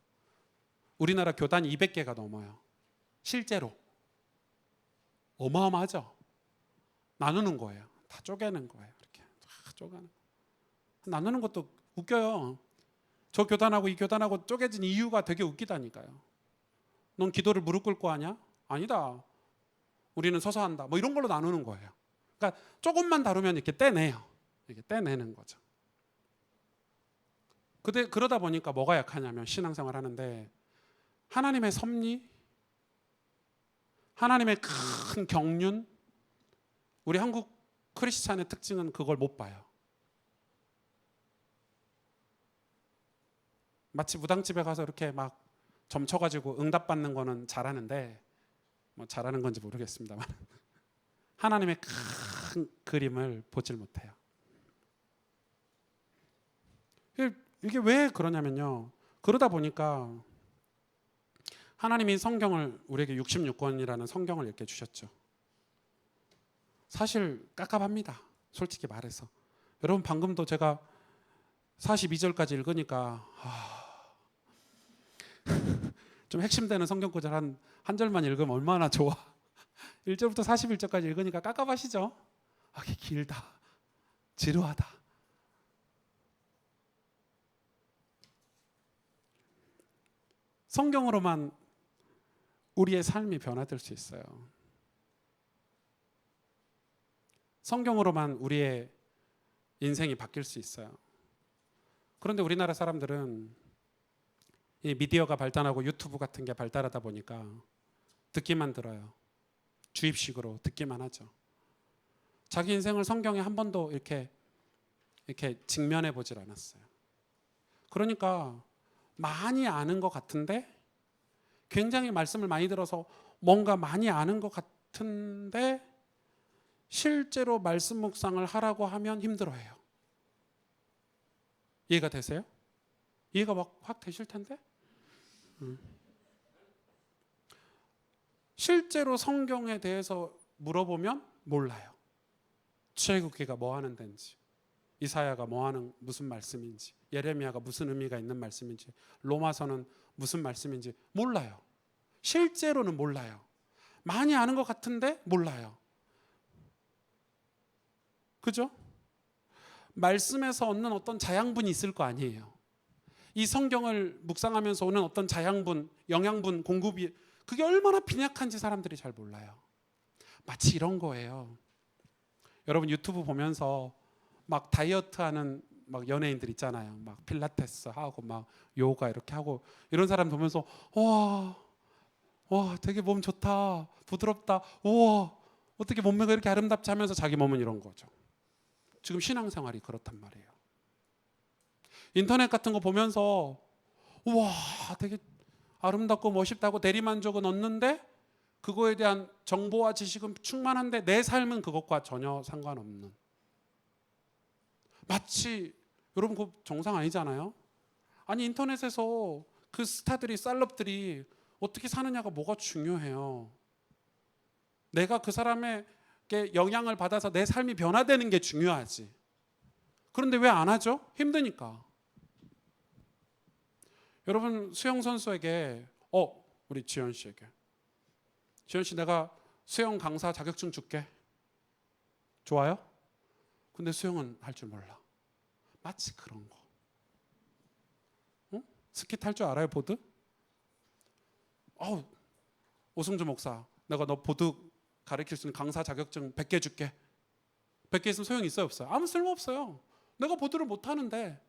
우리나라 교단이 200개가 넘어요. 실제로 어마어마하죠. 나누는 거예요. 다 쪼개는 거예요. 이렇게 다 쪼개는. 나누는 것도 웃겨요. 저 교단하고 이 교단하고 쪼개진 이유가 되게 웃기다니까요. 넌 기도를 무릎 꿇고 하냐? 아니다. 우리는 서서 한다. 뭐 이런 걸로 나누는 거예요. 그러니까 조금만 다루면 이렇게 떼내요. 이렇게 떼내는 거죠. 그러다 보니까 뭐가 약하냐면 신앙생활 하는데 하나님의 섭리, 하나님의 큰 경륜, 우리 한국 크리스찬의 특징은 그걸 못 봐요. 마치 무당집에 가서 이렇게 막 점쳐가지고 응답받는 거는 잘하는데 뭐 잘하는 건지 모르겠습니다만 하나님의 큰 그림을 보질 못해요. 이게 왜 그러냐면요. 그러다 보니까 하나님이 성경을 우리에게 66권이라는 성경을 이렇게 주셨죠. 사실 깝깝합니다. 솔직히 말해서. 여러분 방금도 제가 42절까지 읽으니까 좀 핵심되는 성경 구절 한 절만 읽으면 얼마나 좋아. 1절부터 41절까지 읽으니까 깝깝하시죠? 이게 길다. 지루하다. 성경으로만 우리의 삶이 변화될 수 있어요. 성경으로만 우리의 인생이 바뀔 수 있어요. 그런데 우리나라 사람들은 이 미디어가 발달하고 유튜브 같은 게 발달하다 보니까 듣기만 들어요. 주입식으로 듣기만 하죠. 자기 인생을 성경에 한 번도 이렇게 직면해 보질 않았어요. 그러니까 많이 아는 것 같은데 굉장히 말씀을 많이 들어서 뭔가 많이 아는 것 같은데 실제로 말씀 묵상을 하라고 하면 힘들어해요. 이해가 되세요? 이해가 막 확 되실 텐데? 실제로 성경에 대해서 물어보면 몰라요. 출애굽기가 뭐 하는 데인지, 이사야가 뭐 하는 무슨 말씀인지, 예레미야가 무슨 의미가 있는 말씀인지, 로마서는 무슨 말씀인지 몰라요. 실제로는 몰라요. 많이 아는 것 같은데 몰라요. 그죠? 말씀에서 얻는 어떤 자양분이 있을 거 아니에요. 이 성경을 묵상하면서 오는 어떤 자양분, 영양분 공급이 그게 얼마나 빈약한지 사람들이 잘 몰라요. 마치 이런 거예요. 여러분 유튜브 보면서 막 다이어트하는 막 연예인들 있잖아요. 막 필라테스 하고 막 요가 이렇게 하고 이런 사람 보면서 와 되게 몸 좋다, 부드럽다, 와 어떻게 몸매가 이렇게 아름답지 하면서 자기 몸은 이런 거죠. 지금 신앙생활이 그렇단 말이에요. 인터넷 같은 거 보면서 와 되게 아름답고 멋있다고 대리만족은 얻는데 그거에 대한 정보와 지식은 충만한데 내 삶은 그것과 전혀 상관없는, 마치 여러분 그 정상 아니잖아요. 아니 인터넷에서 그 스타들이 셀럽들이 어떻게 사느냐가 뭐가 중요해요. 내가 그 사람에게 영향을 받아서 내 삶이 변화되는 게 중요하지. 그런데 왜 안 하죠? 힘드니까. 여러분 수영 선수에게 우리 지현 씨에게 지현 씨 내가 수영 강사 자격증 줄게. 좋아요? 근데 수영은 할 줄 몰라. 마치 그런 거. 스키 탈 줄 알아요, 보드? 오승주 목사, 내가 너 보드 가르칠 수 있는 강사 자격증 100개 줄게. 100개 있으면 소용이 있어요, 없어요? 아무 쓸모 없어요. 내가 보드를 못 하는데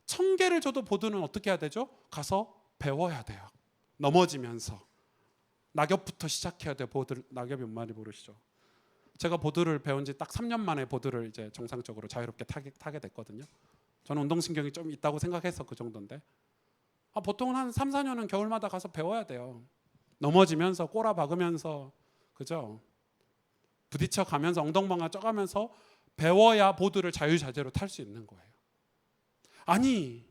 1000개를 줘도 보드는 어떻게 해야 되죠? 가서 배워야 돼요. 넘어지면서 낙엽부터 시작해야 돼요. 보드 낙엽이 뭔 말인지 모르시죠? 제가 보드를 배운 지 딱 3년 만에 보드를 이제 정상적으로 자유롭게 타게 됐거든요. 저는 운동신경이 좀 있다고 생각해서 그 정도인데 보통은 한 3, 4년은 겨울마다 가서 배워야 돼요. 넘어지면서 꼬라 박으면서 그죠? 부딪혀 가면서 엉덩방아 쪄가면서 배워야 보드를 자유자재로 탈 수 있는 거예요. 아니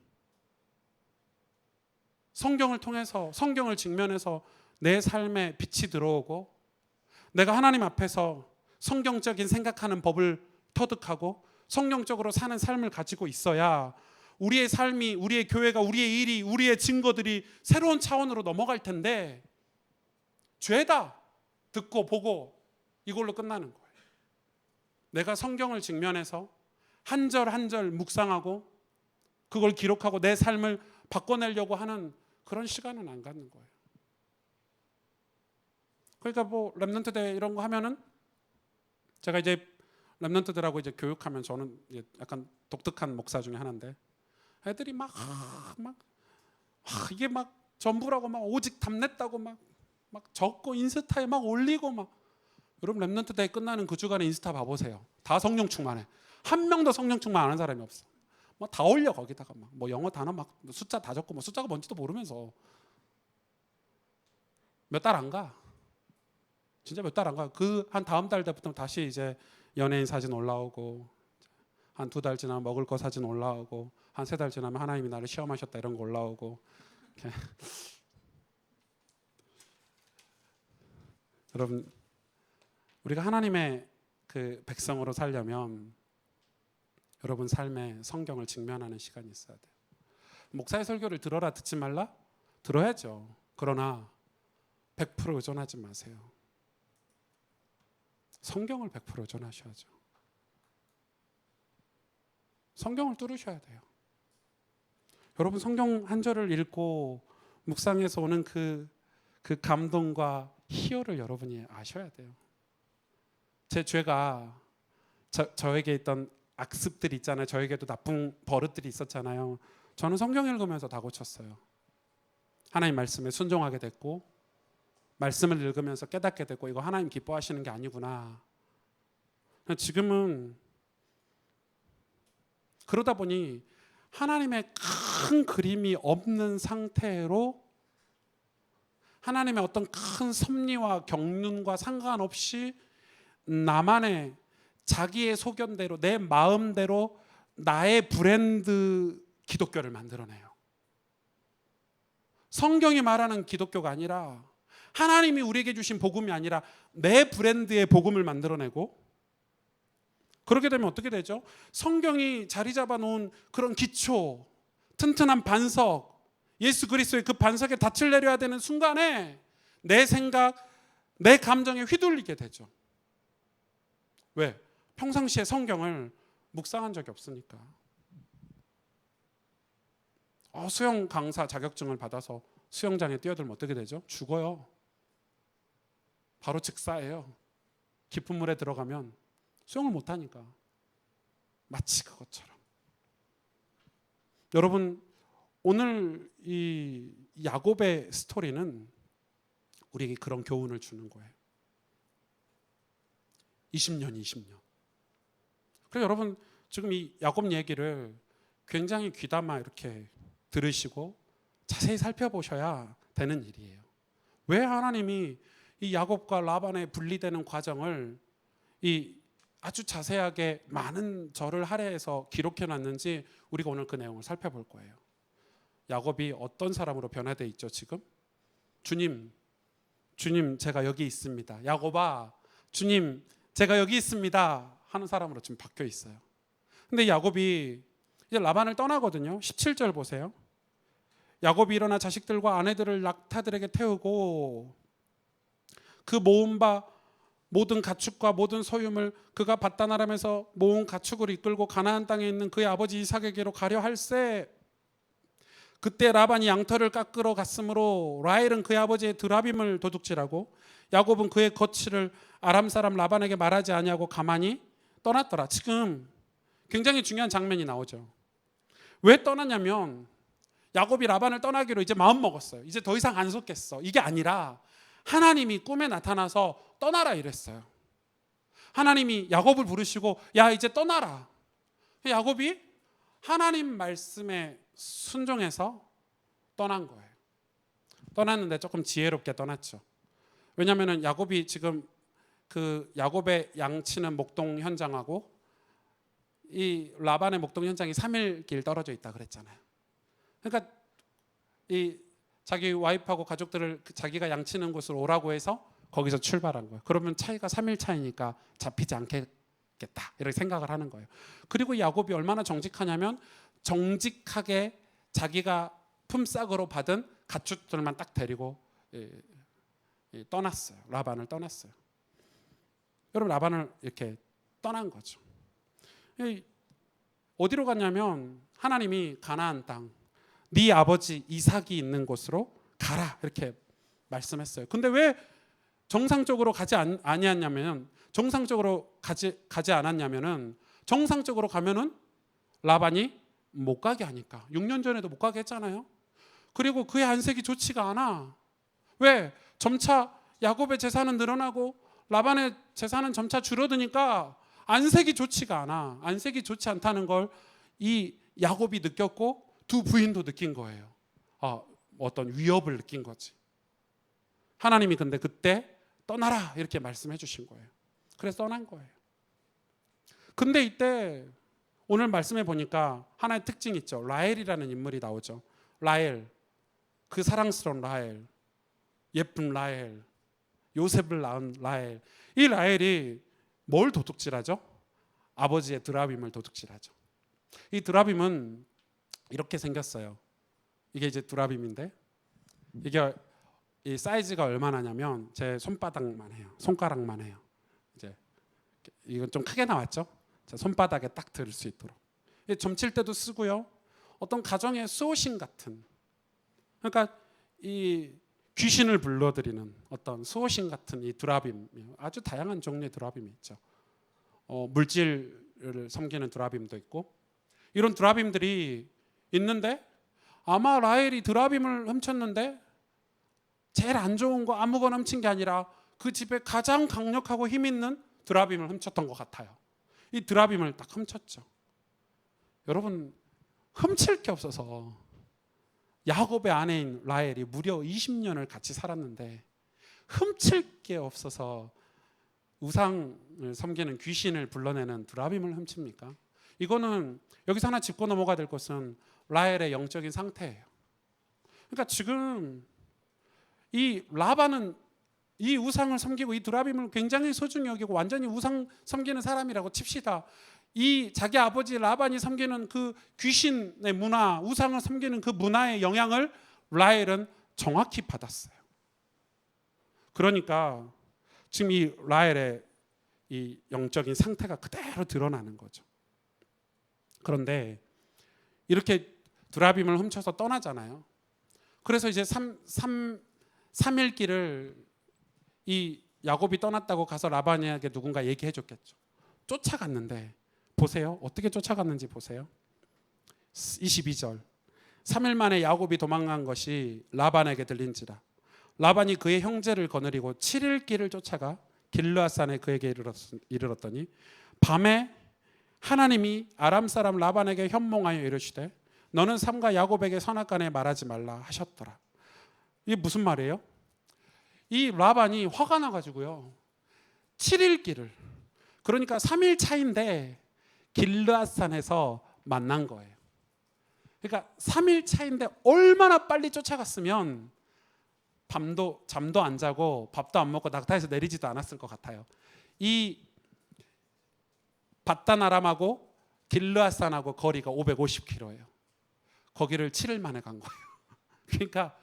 성경을 통해서 성경을 직면해서 내 삶에 빛이 들어오고 내가 하나님 앞에서 성경적인 생각하는 법을 터득하고 성경적으로 사는 삶을 가지고 있어야 우리의 삶이, 우리의 교회가, 우리의 일이, 우리의 증거들이 새로운 차원으로 넘어갈 텐데 죄다 듣고 보고 이걸로 끝나는 거예요. 내가 성경을 직면해서 한 절 한 절 묵상하고 그걸 기록하고 내 삶을 바꿔내려고 하는 그런 시간은 안 갖는 거예요. 그러니까 뭐 렘넌트 대회 이런 거 하면은 제가 이제 렘넌트들하고 이제 교육하면 저는 약간 독특한 목사 중에 하나인데 애들이 이게 막 전부라고 막 오직 답냈다고 막 적고 인스타에 막 올리고 막 여러분 렘넌트 대회 끝나는 그 주간에 인스타 봐보세요. 다 성령 충만해. 한 명도 성령 충만 안 한 사람이 없어. 막 다 올려 거기다가 막 뭐 영어 단어 막 숫자 다 적고 뭐 숫자가 뭔지도 모르면서 몇 달 안 가. 진짜 몇 달 안 가. 그 한 다음 달 때부터 다시 이제 연예인 사진 올라오고 한 2달 지나면 먹을 거 사진 올라오고 한 3달 지나면 하나님이 나를 시험하셨다 이런 거 올라오고 여러분 우리가 하나님의 그 백성으로 살려면 여러분 삶에 성경을 직면하는 시간이 있어야 돼요. 목사의 설교를 들어라 듣지 말라? 들어야죠. 그러나 100% 의존하지 마세요. 성경을 100% 의존하셔야죠. 성경을 뚫으셔야 돼요. 여러분 성경 한 절을 읽고 묵상해서 오는 그 감동과 희열을 여러분이 아셔야 돼요. 제 죄가 저에게 있던 악습들이 있잖아요. 저에게도 나쁜 버릇들이 있었잖아요. 저는 성경 읽으면서 다 고쳤어요. 하나님 말씀에 순종하게 됐고 말씀을 읽으면서 깨닫게 됐고 이거 하나님 기뻐하시는 게 아니구나. 지금은 그러다 보니 하나님의 큰 그림이 없는 상태로 하나님의 어떤 큰 섭리와 경륜과 상관없이 나만의 자기의 소견대로 내 마음대로 나의 브랜드 기독교를 만들어내요. 성경이 말하는 기독교가 아니라 하나님이 우리에게 주신 복음이 아니라 내 브랜드의 복음을 만들어내고 그렇게 되면 어떻게 되죠? 성경이 자리 잡아놓은 그런 기초, 튼튼한 반석, 예수 그리스도의 그 반석에 닻을 내려야 되는 순간에 내 생각, 내 감정에 휘둘리게 되죠. 왜? 평상시에 성경을 묵상한 적이 없으니까. 수영 강사 자격증을 받아서 수영장에 뛰어들면 어떻게 되죠? 죽어요. 바로 즉사예요. 깊은 물에 들어가면 수영을 못하니까. 마치 그것처럼. 여러분 오늘 이 야곱의 스토리는 우리에게 그런 교훈을 주는 거예요. 20년. 그래서 여러분 지금 이 야곱 얘기를 굉장히 귀담아 이렇게 들으시고 자세히 살펴보셔야 되는 일이에요. 왜 하나님이 이 야곱과 라반의 분리되는 과정을 이 아주 자세하게 많은 절을 할애해서 기록해 놨는지 우리가 오늘 그 내용을 살펴볼 거예요. 야곱이 어떤 사람으로 변화되어 있죠 지금? 주님 제가 여기 있습니다. 야곱아 주님 제가 여기 있습니다 하는 사람으로 지금 바뀌어 있어요. 근데 야곱이 이제 라반을 떠나거든요. 17절 보세요. 야곱이 일어나 자식들과 아내들을 낙타들에게 태우고 그 모은 바 모든 가축과 모든 소유물 그가 밧다나람에서 모은 가축을 이끌고 가나안 땅에 있는 그의 아버지 이삭에게로 가려 할새 그때 라반이 양털을 깎으러 갔으므로 라헬은 그의 아버지의 드라빔을 도둑질하고 야곱은 그의 거취를 아람 사람 라반에게 말하지 아니하고 가만히 떠났더라. 지금 굉장히 중요한 장면이 나오죠. 왜 떠났냐면 야곱이 라반을 떠나기로 이제 마음 먹었어요. 이제 더 이상 안 속겠어. 이게 아니라 하나님이 꿈에 나타나서 떠나라 이랬어요. 하나님이 야곱을 부르시고 야 이제 떠나라. 야곱이 하나님 말씀에 순종해서 떠난 거예요. 떠났는데 조금 지혜롭게 떠났죠. 왜냐하면 야곱이 지금 그 야곱의 양치는 목동 현장하고 이 라반의 목동 현장이 3일 길 떨어져 있다 그랬잖아요. 그러니까 이 자기 와이프하고 가족들을 자기가 양치는 곳으로 오라고 해서 거기서 출발한 거예요. 그러면 차이가 3일 차이니까 잡히지 않겠다 이렇게 생각을 하는 거예요. 그리고 야곱이 얼마나 정직하냐면 정직하게 자기가 품삯으로 받은 가축들만 딱 데리고 떠났어요. 라반을 떠났어요. 여러분 라반을 이렇게 떠난 거죠. 어디로 갔냐면 하나님이 가나안 땅 네 아버지 이삭이 있는 곳으로 가라 이렇게 말씀했어요. 근데 왜 정상적으로 가지 아니었냐면 정상적으로 가지 않았냐면은 정상적으로 가면은 라반이 못 가게 하니까 6년 전에도 못 가게 했잖아요. 그리고 그의 안색이 좋지가 않아. 왜? 점차 야곱의 재산은 늘어나고 라반의 재산은 점차 줄어드니까 안색이 좋지가 않아. 안색이 좋지 않다는 걸 이 야곱이 느꼈고 두 부인도 느낀 거예요. 어떤 위협을 느낀 거지. 하나님이 근데 그때 떠나라 이렇게 말씀해 주신 거예요. 그래서 떠난 거예요. 근데 이때 오늘 말씀해 보니까 하나의 특징이 있죠. 라헬이라는 인물이 나오죠. 라헬, 그 사랑스러운 라헬, 예쁜 라헬, 요셉을 낳은 라헬. 이 라헬이 뭘 도둑질하죠? 아버지의 드라빔을 도둑질하죠. 이 드라빔은 이렇게 생겼어요. 이게 이제 드라빔인데 이게 이 사이즈가 얼마나냐면 제 손바닥만 해요. 손가락만 해요. 이제 이건 좀 크게 나왔죠? 제 손바닥에 딱 들을 수 있도록. 점칠 때도 쓰고요. 어떤 가정의 수호신 같은. 그러니까 이 귀신을 불러들이는 어떤 수호신 같은 이 드라빔, 아주 다양한 종류의 드라빔이 있죠. 물질을 섬기는 드라빔도 있고 이런 드라빔들이 있는데 아마 라헬이 드라빔을 훔쳤는데 제일 안 좋은 거 아무거나 훔친 게 아니라 그 집에 가장 강력하고 힘 있는 드라빔을 훔쳤던 것 같아요. 이 드라빔을 딱 훔쳤죠. 여러분 훔칠 게 없어서 야곱의 아내인 라헬이 무려 20년을 같이 살았는데 훔칠 게 없어서 우상을 섬기는 귀신을 불러내는 드라빔을 훔칩니까? 이거는 여기서 하나 짚고 넘어가야 될 것은 라헬의 영적인 상태예요. 그러니까 지금 이 라반은 이 우상을 섬기고 이 드라빔을 굉장히 소중히 여기고 완전히 우상 섬기는 사람이라고 칩시다. 이 자기 아버지 라반이 섬기는 그 귀신의 문화, 우상을 섬기는 그 문화의 영향을 라헬은 정확히 받았어요. 그러니까 지금 이 라헬의 이 영적인 상태가 그대로 드러나는 거죠. 그런데 이렇게 드라빔을 훔쳐서 떠나잖아요. 그래서 이제 3일 길을 이 야곱이 떠났다고 가서 라반에게 누군가 얘기해 줬겠죠. 쫓아갔는데 보세요. 어떻게 쫓아갔는지 보세요. 22절. 3일 만에 야곱이 도망간 것이 라반에게 들린지라. 라반이 그의 형제를 거느리고 7일 길을 쫓아가 길르앗산에 그에게 이르렀더니 밤에 하나님이 아람 사람 라반에게 현몽하여 이르시되 너는 삼가 야곱에게 선악간에 말하지 말라 하셨더라. 이게 무슨 말이에요? 이 라반이 화가 나가지고요 7일 길을, 그러니까 3일 차인데 길르앗산에서 만난 거예요. 그러니까 3일 차인데 얼마나 빨리 쫓아갔으면 잠도 안 자고 밥도 안 먹고 낙타에서 내리지도 않았을 것 같아요. 이 밧단 아람하고 길르앗산하고 거리가 550km예요. 거기를 7일 만에 간 거예요. 그러니까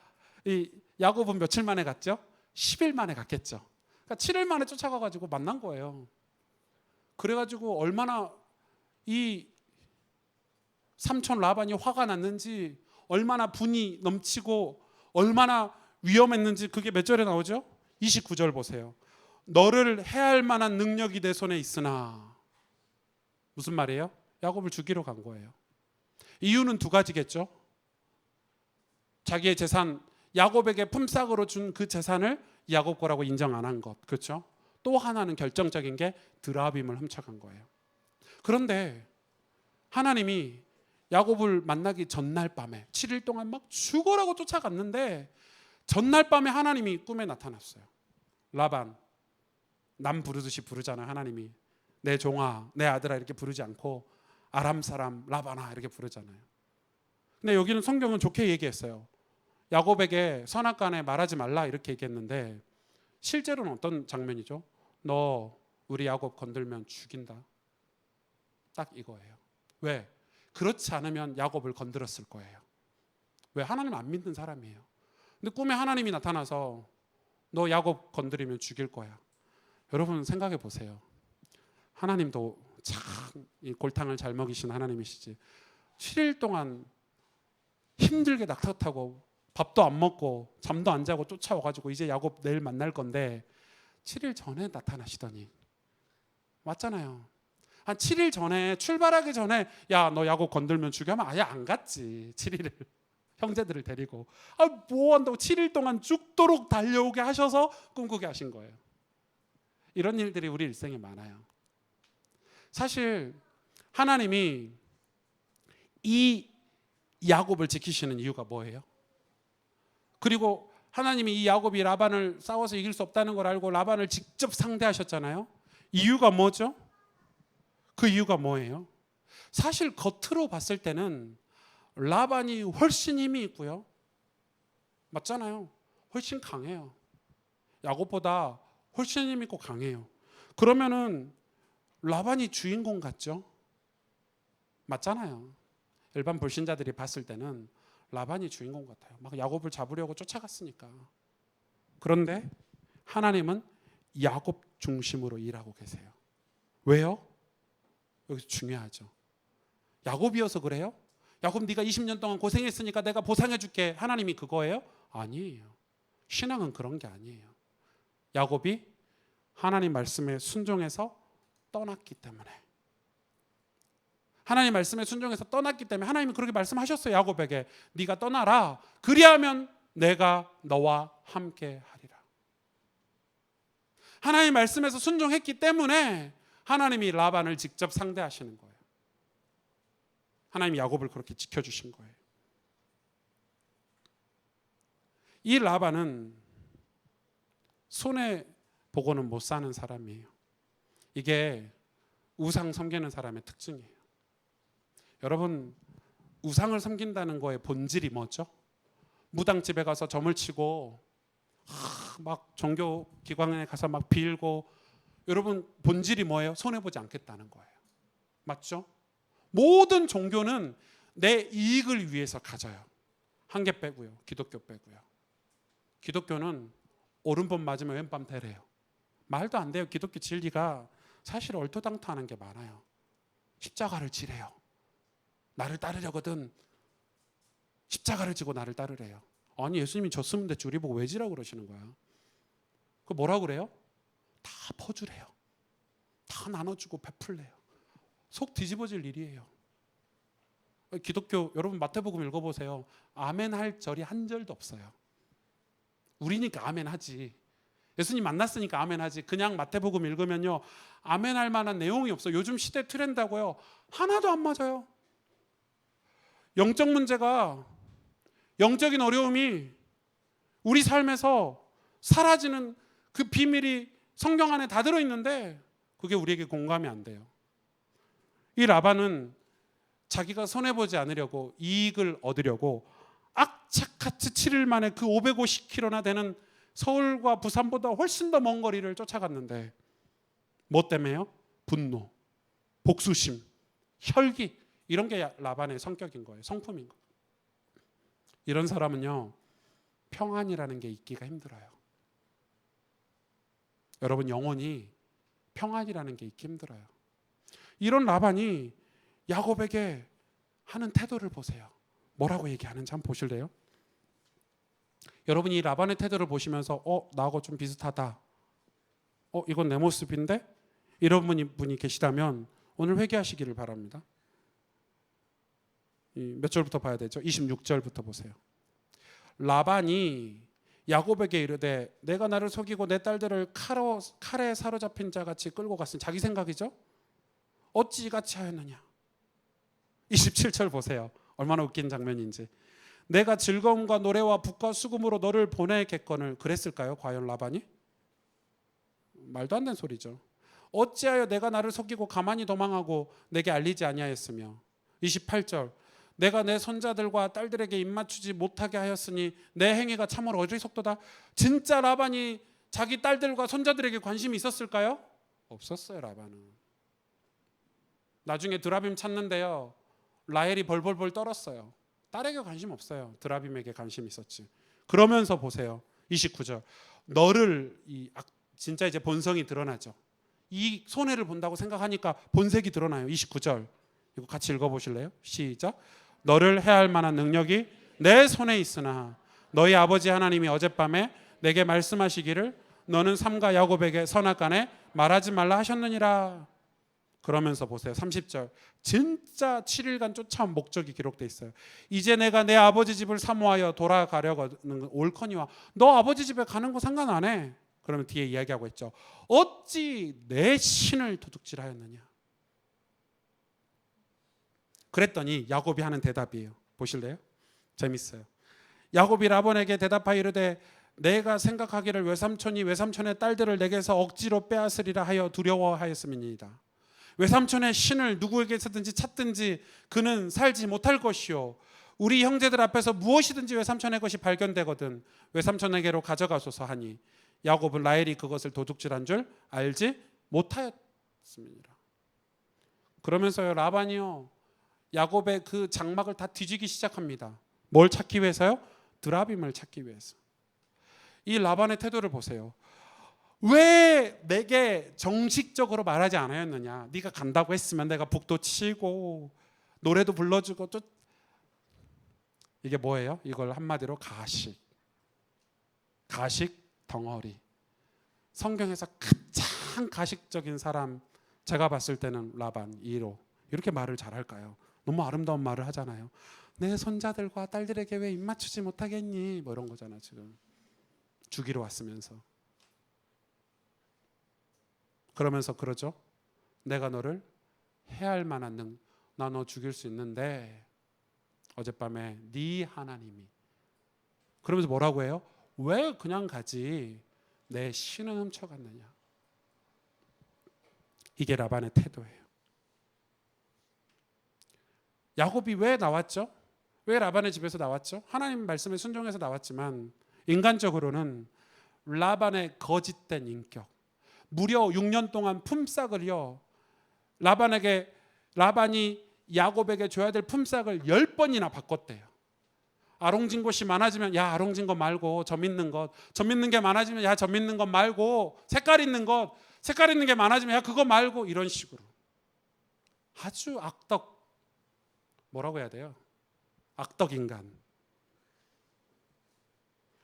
이 야곱은 며칠 만에 갔죠? 10일 만에 갔겠죠. 그러니까 7일 만에 쫓아가가지고 만난 거예요. 그래가지고 얼마나 이 삼촌 라반이 화가 났는지, 얼마나 분이 넘치고 얼마나 위험했는지 그게 몇 절에 나오죠? 29절 보세요. 너를 해할 만한 능력이 내 손에 있으나. 무슨 말이에요? 야곱을 죽이러 간 거예요. 이유는 두 가지겠죠. 자기의 재산, 야곱에게 품삯으로 준 그 재산을 야곱 거라고 인정 안 한 것, 그렇죠? 또 하나는 결정적인 게 드라빔을 훔쳐간 거예요. 그런데 하나님이 야곱을 만나기 전날 밤에 7일 동안 막 죽어라고 쫓아갔는데, 전날 밤에 하나님이 꿈에 나타났어요. 라반, 남 부르듯이 부르잖아요. 하나님이 내 종아, 내 아들아 이렇게 부르지 않고 아람 사람 라반아 이렇게 부르잖아요. 근데 여기는 성경은 좋게 얘기했어요. 야곱에게 선악간에 말하지 말라 이렇게 얘기했는데, 실제로는 어떤 장면이죠? 너 우리 야곱 건들면 죽인다. 딱 이거예요. 왜? 그렇지 않으면 야곱을 건드렸을 거예요. 왜? 하나님 안 믿는 사람이에요. 근데 꿈에 하나님이 나타나서 너 야곱 건드리면 죽일 거야. 여러분 생각해 보세요. 하나님도 참 이 골탕을 잘 먹이신 하나님이시지. 7일 동안 힘들게 낙타 타고 밥도 안 먹고 잠도 안 자고 쫓아와가지고 이제 야곱 내일 만날 건데 7일 전에 나타나시더니, 맞잖아요. 한 7일 전에, 출발하기 전에 야 너 야곱 건들면 죽여 하면 아예 안 갔지. 7일을 형제들을 데리고 뭐 한다고 7일 동안 죽도록 달려오게 하셔서 꿈꾸게 하신 거예요. 이런 일들이 우리 일생에 많아요. 사실 하나님이 이 야곱을 지키시는 이유가 뭐예요? 그리고 하나님이 이 야곱이 라반을 싸워서 이길 수 없다는 걸 알고 라반을 직접 상대하셨잖아요. 이유가 뭐죠? 그 이유가 뭐예요? 사실 겉으로 봤을 때는 라반이 훨씬 힘이 있고요. 맞잖아요. 훨씬 강해요. 야곱보다 훨씬 힘 있고 강해요. 그러면은 라반이 주인공 같죠? 맞잖아요. 일반 불신자들이 봤을 때는 라반이 주인공 같아요. 막 야곱을 잡으려고 쫓아갔으니까. 그런데 하나님은 야곱 중심으로 일하고 계세요. 왜요? 여기서 중요하죠. 야곱이어서 그래요? 야곱 네가 20년 동안 고생했으니까 내가 보상해 줄게. 하나님이 그거예요? 아니에요. 신앙은 그런 게 아니에요. 야곱이 하나님 말씀에 순종해서 떠났기 때문에, 하나님 말씀에 순종해서 떠났기 때문에 하나님이 그렇게 말씀하셨어요. 야곱에게 네가 떠나라. 그리하면 내가 너와 함께 하리라. 하나님 말씀에서 순종했기 때문에 하나님이 라반을 직접 상대하시는 거예요. 하나님이 야곱을 그렇게 지켜주신 거예요. 이 라반은 손해 보고는 못 사는 사람이에요. 이게 우상 섬기는 사람의 특징이에요. 여러분, 우상을 섬긴다는 거의 본질이 뭐죠? 무당집에 가서 점을 치고 막 종교기관에 가서 막 빌고, 여러분 본질이 뭐예요? 손해보지 않겠다는 거예요. 맞죠? 모든 종교는 내 이익을 위해서 가져요. 한 개 빼고요. 기독교 빼고요. 기독교는 오른밤 맞으면 왼밤 되래요. 말도 안 돼요. 기독교 진리가 사실 얼토당토하는 게 많아요. 십자가를 지래요. 나를 따르려거든 십자가를 지고 나를 따르래요. 아니 예수님이 졌으면 됐지 우리 보고 왜 지라고 그러시는 거야? 그 뭐라고 그래요? 다 퍼주래요. 다 나눠주고 베풀래요. 속 뒤집어질 일이에요. 기독교 여러분 마태복음 읽어보세요. 아멘 할 절이 한 절도 없어요. 우리니까 아멘 하지. 예수님 만났으니까 아멘 하지. 그냥 마태복음 읽으면요 아멘 할 만한 내용이 없어요. 요즘 시대 트렌드하고요 하나도 안 맞아요. 영적 문제가, 영적인 어려움이 우리 삶에서 사라지는 그 비밀이 성경 안에 다 들어있는데 그게 우리에게 공감이 안 돼요. 이 라반은 자기가 손해보지 않으려고, 이익을 얻으려고 악착같이 7일 만에 그 550km나 되는 서울과 부산보다 훨씬 더 먼 거리를 쫓아갔는데 뭐 때문에요? 분노, 복수심, 혈기, 이런 게 라반의 성격인 거예요. 성품인 거예요. 이런 사람은요, 평안이라는 게 있기가 힘들어요. 여러분, 영혼이 평안이라는 게 있기 힘들어요. 이런 라반이 야곱에게 하는 태도를 보세요. 뭐라고 얘기하는지 한번 보실래요? 여러분이 이 라반의 태도를 보시면서 나하고 좀 비슷하다, 이건 내 모습인데, 이런 분이 계시다면 오늘 회개하시기를 바랍니다. 몇 절부터 봐야 되죠? 26절부터 보세요. 라반이 야곱에게 이르되 내가 나를 속이고 내 딸들을 칼에 사로잡힌 자같이 끌고 갔으니, 자기 생각이죠? 어찌 이같이 하였느냐. 27절 보세요. 얼마나 웃긴 장면인지. 내가 즐거움과 노래와 북과 수금으로 너를 보내겠거늘. 그랬을까요? 과연 라반이? 말도 안 되는 소리죠. 어찌하여 내가 나를 속이고 가만히 도망하고 내게 알리지 아니하였으며. 28절. 내가 내 손자들과 딸들에게 입맞추지 못하게 하였으니 내 행위가 참으로 어리석도다. 진짜 라반이 자기 딸들과 손자들에게 관심이 있었을까요? 없었어요. 라반은. 나중에 드라빔 찾는데요, 라헬이 벌벌벌 떨었어요. 딸에게 관심 없어요. 드라빔에게 관심이 있었지. 그러면서 보세요. 29절. 너를, 진짜 이제 본성이 드러나죠. 이 손해를 본다고 생각하니까 본색이 드러나요. 29절. 이거 같이 읽어보실래요? 시작. 너를 해할 만한 능력이 내 손에 있으나 너희 아버지 하나님이 어젯밤에 내게 말씀하시기를 너는 삼가 야곱에게 선악간에 말하지 말라 하셨느니라. 그러면서 보세요. 30절. 진짜 7일간 쫓아온 목적이 기록되어 있어요. 이제 내가 내 아버지 집을 사모하여 돌아가려거든 옳거니와. 너 아버지 집에 가는 거 상관 안 해. 그러면 뒤에 이야기하고 있죠. 어찌 내 신을 도둑질하였느냐. 그랬더니 야곱이 하는 대답이에요. 보실래요? 재밌어요. 야곱이 라반에게 대답하여 이르되 내가 생각하기를 외삼촌이 외삼촌의 딸들을 내게서 억지로 빼앗으리라 하여 두려워하였음이니이다. 외삼촌의 신을 누구에게서든지 찾든지 그는 살지 못할 것이요, 우리 형제들 앞에서 무엇이든지 외삼촌의 것이 발견되거든 외삼촌에게로 가져가소서 하니 야곱은 라헬이 그것을 도둑질한 줄 알지 못하였습니다. 그러면서요, 라반이요, 야곱의 그 장막을 다 뒤지기 시작합니다. 뭘 찾기 위해서요? 드라빔을 찾기 위해서. 이 라반의 태도를 보세요. 왜 내게 정식적으로 말하지 않았느냐. 네가 간다고 했으면 내가 북도 치고 노래도 불러주고. 이게 뭐예요? 이걸 한마디로 가식 덩어리. 성경에서 가장 가식적인 사람 제가 봤을 때는 라반 2로. 이렇게 말을 잘할까요? 너무 아름다운 말을 하잖아요. 내 손자들과 딸들에게 왜 입맞추지 못하겠니? 뭐 이런 거잖아. 지금 죽이러 왔으면서. 그러면서 그러죠. 내가 너를 해할 만한 나 너 죽일 수 있는데 어젯밤에 네 하나님이. 그러면서 뭐라고 해요? 왜 그냥 가지 내 신은 훔쳐갔느냐. 이게 라반의 태도예요. 야곱이 왜 나왔죠? 왜 라반의 집에서 나왔죠? 하나님 말씀에 순종해서 나왔지만 인간적으로는 라반의 거짓된 인격, 무려 6년 동안 품삯을요, 라반이 야곱에게 줘야 될 품삯을 10번이나 바꿨대요. 아롱진 곳이 많아지면 야 아롱진 거 말고 점 있는 게 많아지면 야 점 있는 것 말고, 색깔 있는 게 많아지면 야 그거 말고, 이런 식으로 아주 뭐라고 해야 돼요? 악덕 인간.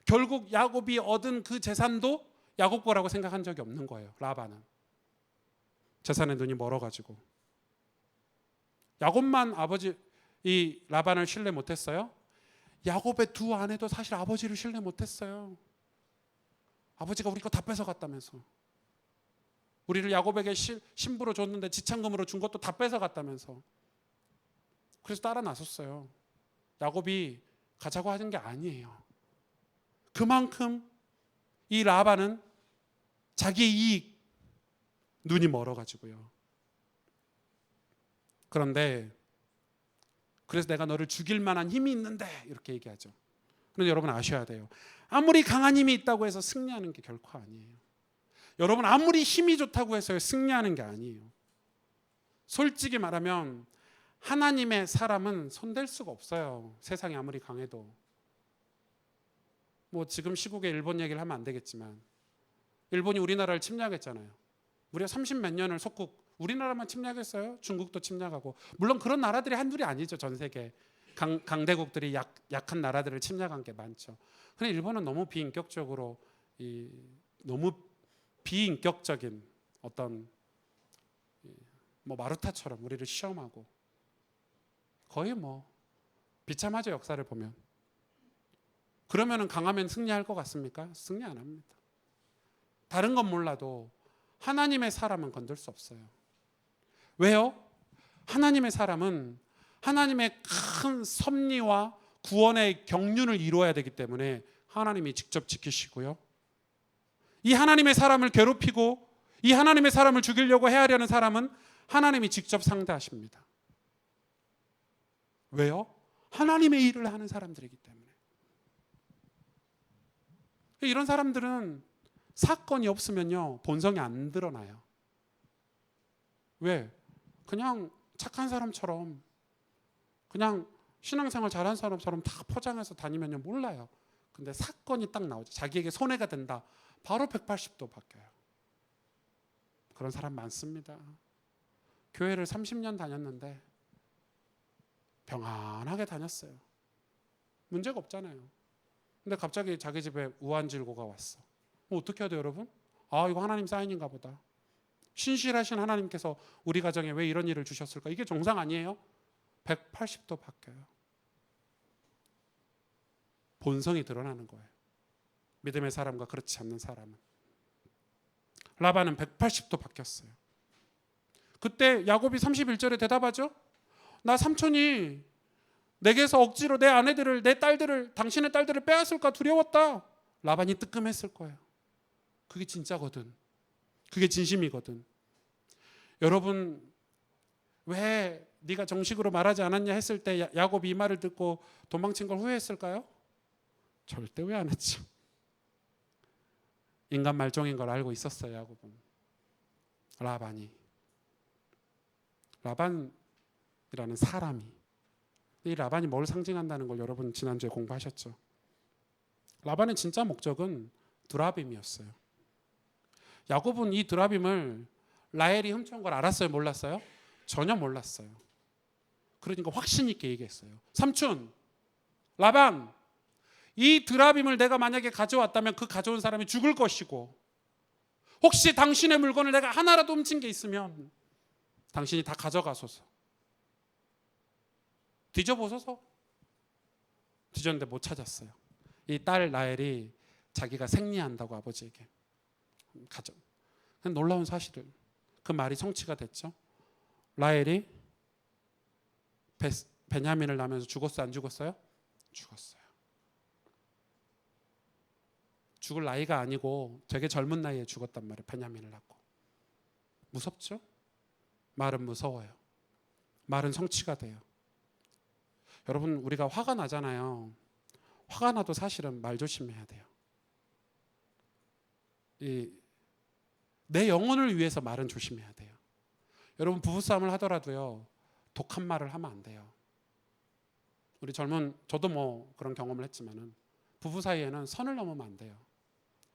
결국 야곱이 얻은 그 재산도 야곱 거라고 생각한 적이 없는 거예요. 라반은 재산에 눈이 멀어가지고. 야곱만 이 라반을 신뢰 못했어요? 야곱의 두 아내도 사실 아버지를 신뢰 못했어요. 아버지가 우리 거 다 뺏어갔다면서. 우리를 야곱에게 신부로 줬는데 지참금으로 준 것도 다 뺏어갔다면서. 그래서 따라 나섰어요. 야곱이 가자고 하는 게 아니에요. 그만큼 이 라반은 자기의 이익, 눈이 멀어가지고요. 그런데 그래서 내가 너를 죽일 만한 힘이 있는데 이렇게 얘기하죠. 그런데 여러분 아셔야 돼요. 아무리 강한 힘이 있다고 해서 승리하는 게 결코 아니에요. 여러분 아무리 힘이 좋다고 해서 승리하는 게 아니에요. 솔직히 말하면 하나님의 사람은 손댈 수가 없어요. 세상이 아무리 강해도. 뭐 지금 시국에 일본 얘기를 하면 안 되겠지만 일본이 우리나라를 침략했잖아요. 무려 30몇 년을 속국, 우리나라만 침략했어요. 중국도 침략하고. 물론 그런 나라들이 한둘이 아니죠. 전 세계 강대국들이 약한 나라들을 침략한 게 많죠. 근데 일본은 너무 비인격적으로 너무 비인격적인 어떤 뭐 마루타처럼 우리를 시험하고 거의 뭐 비참하죠. 역사를 보면. 그러면은 강하면 승리할 것 같습니까? 승리 안 합니다. 다른 건 몰라도 하나님의 사람은 건들 수 없어요. 왜요? 하나님의 사람은 하나님의 큰 섭리와 구원의 경륜을 이루어야 되기 때문에 하나님이 직접 지키시고요. 이 하나님의 사람을 괴롭히고 이 하나님의 사람을 죽이려고 헤아려는 사람은 하나님이 직접 상대하십니다. 왜요? 하나님의 일을 하는 사람들이기 때문에. 이런 사람들은 사건이 없으면요 본성이 안 드러나요. 왜? 그냥 착한 사람처럼 그냥 신앙생활 잘한 사람처럼 다 포장해서 다니면요 몰라요. 근데 사건이 딱 나오죠. 자기에게 손해가 된다. 바로 180도 바뀌어요. 그런 사람 많습니다. 교회를 30년 다녔는데 평안하게 다녔어요. 문제가 없잖아요. 근데 갑자기 자기 집에 우한질고가 왔어. 어떻게 해야 돼요, 여러분? 아, 이거 하나님 사인인가 보다. 신실하신 하나님께서 우리 가정에 왜 이런 일을 주셨을까? 이게 정상 아니에요? 180도 바뀌어요. 본성이 드러나는 거예요. 믿음의 사람과 그렇지 않는 사람은. 라반은 180도 바뀌었어요. 그때 야곱이 31절에 대답하죠. 나 삼촌이 내게서 억지로 내 아내들을, 내 딸들을, 당신의 딸들을 빼앗을까 두려웠다. 라반이 뜨끔했을 거예요. 그게 진짜거든. 그게 진심이거든. 여러분, 왜 네가 정식으로 말하지 않았냐 했을 때 야곱이 이 말을 듣고 도망친 걸 후회했을까요? 절대 후회 안 했죠. 인간 말종인 걸 알고 있었어요. 야곱은. 라반이라는 사람이, 이 라반이 뭘 상징한다는 걸 여러분 지난주에 공부하셨죠. 라반의 진짜 목적은 드라빔이었어요. 야곱은 이 드라빔을 라헬이 훔쳐온 걸 알았어요? 몰랐어요? 전혀 몰랐어요. 그러니까 확신 있게 얘기했어요. 삼촌, 라반, 이 드라빔을 내가 만약에 가져왔다면 그 가져온 사람이 죽을 것이고 혹시 당신의 물건을 내가 하나라도 훔친 게 있으면 당신이 다 가져가소서. 뒤져보소서. 뒤졌는데 못 찾았어요. 이 딸 라헬이 자기가 생리한다고 아버지에게 가져. 놀라운 사실을, 그 말이 성취가 됐죠. 라헬이 베냐민을 낳으면서 죽었어요? 안 죽었어요? 죽었어요. 죽을 나이가 아니고 되게 젊은 나이에 죽었단 말이에요. 베냐민을 낳고. 무섭죠? 말은 무서워요. 말은 성취가 돼요. 여러분, 우리가 화가 나잖아요. 화가 나도 사실은 말 조심해야 돼요. 내 영혼을 위해서 말은 조심해야 돼요. 여러분, 부부싸움을 하더라도요 독한 말을 하면 안 돼요. 우리 저도 뭐 그런 경험을 했지만은 부부 사이에는 선을 넘으면 안 돼요.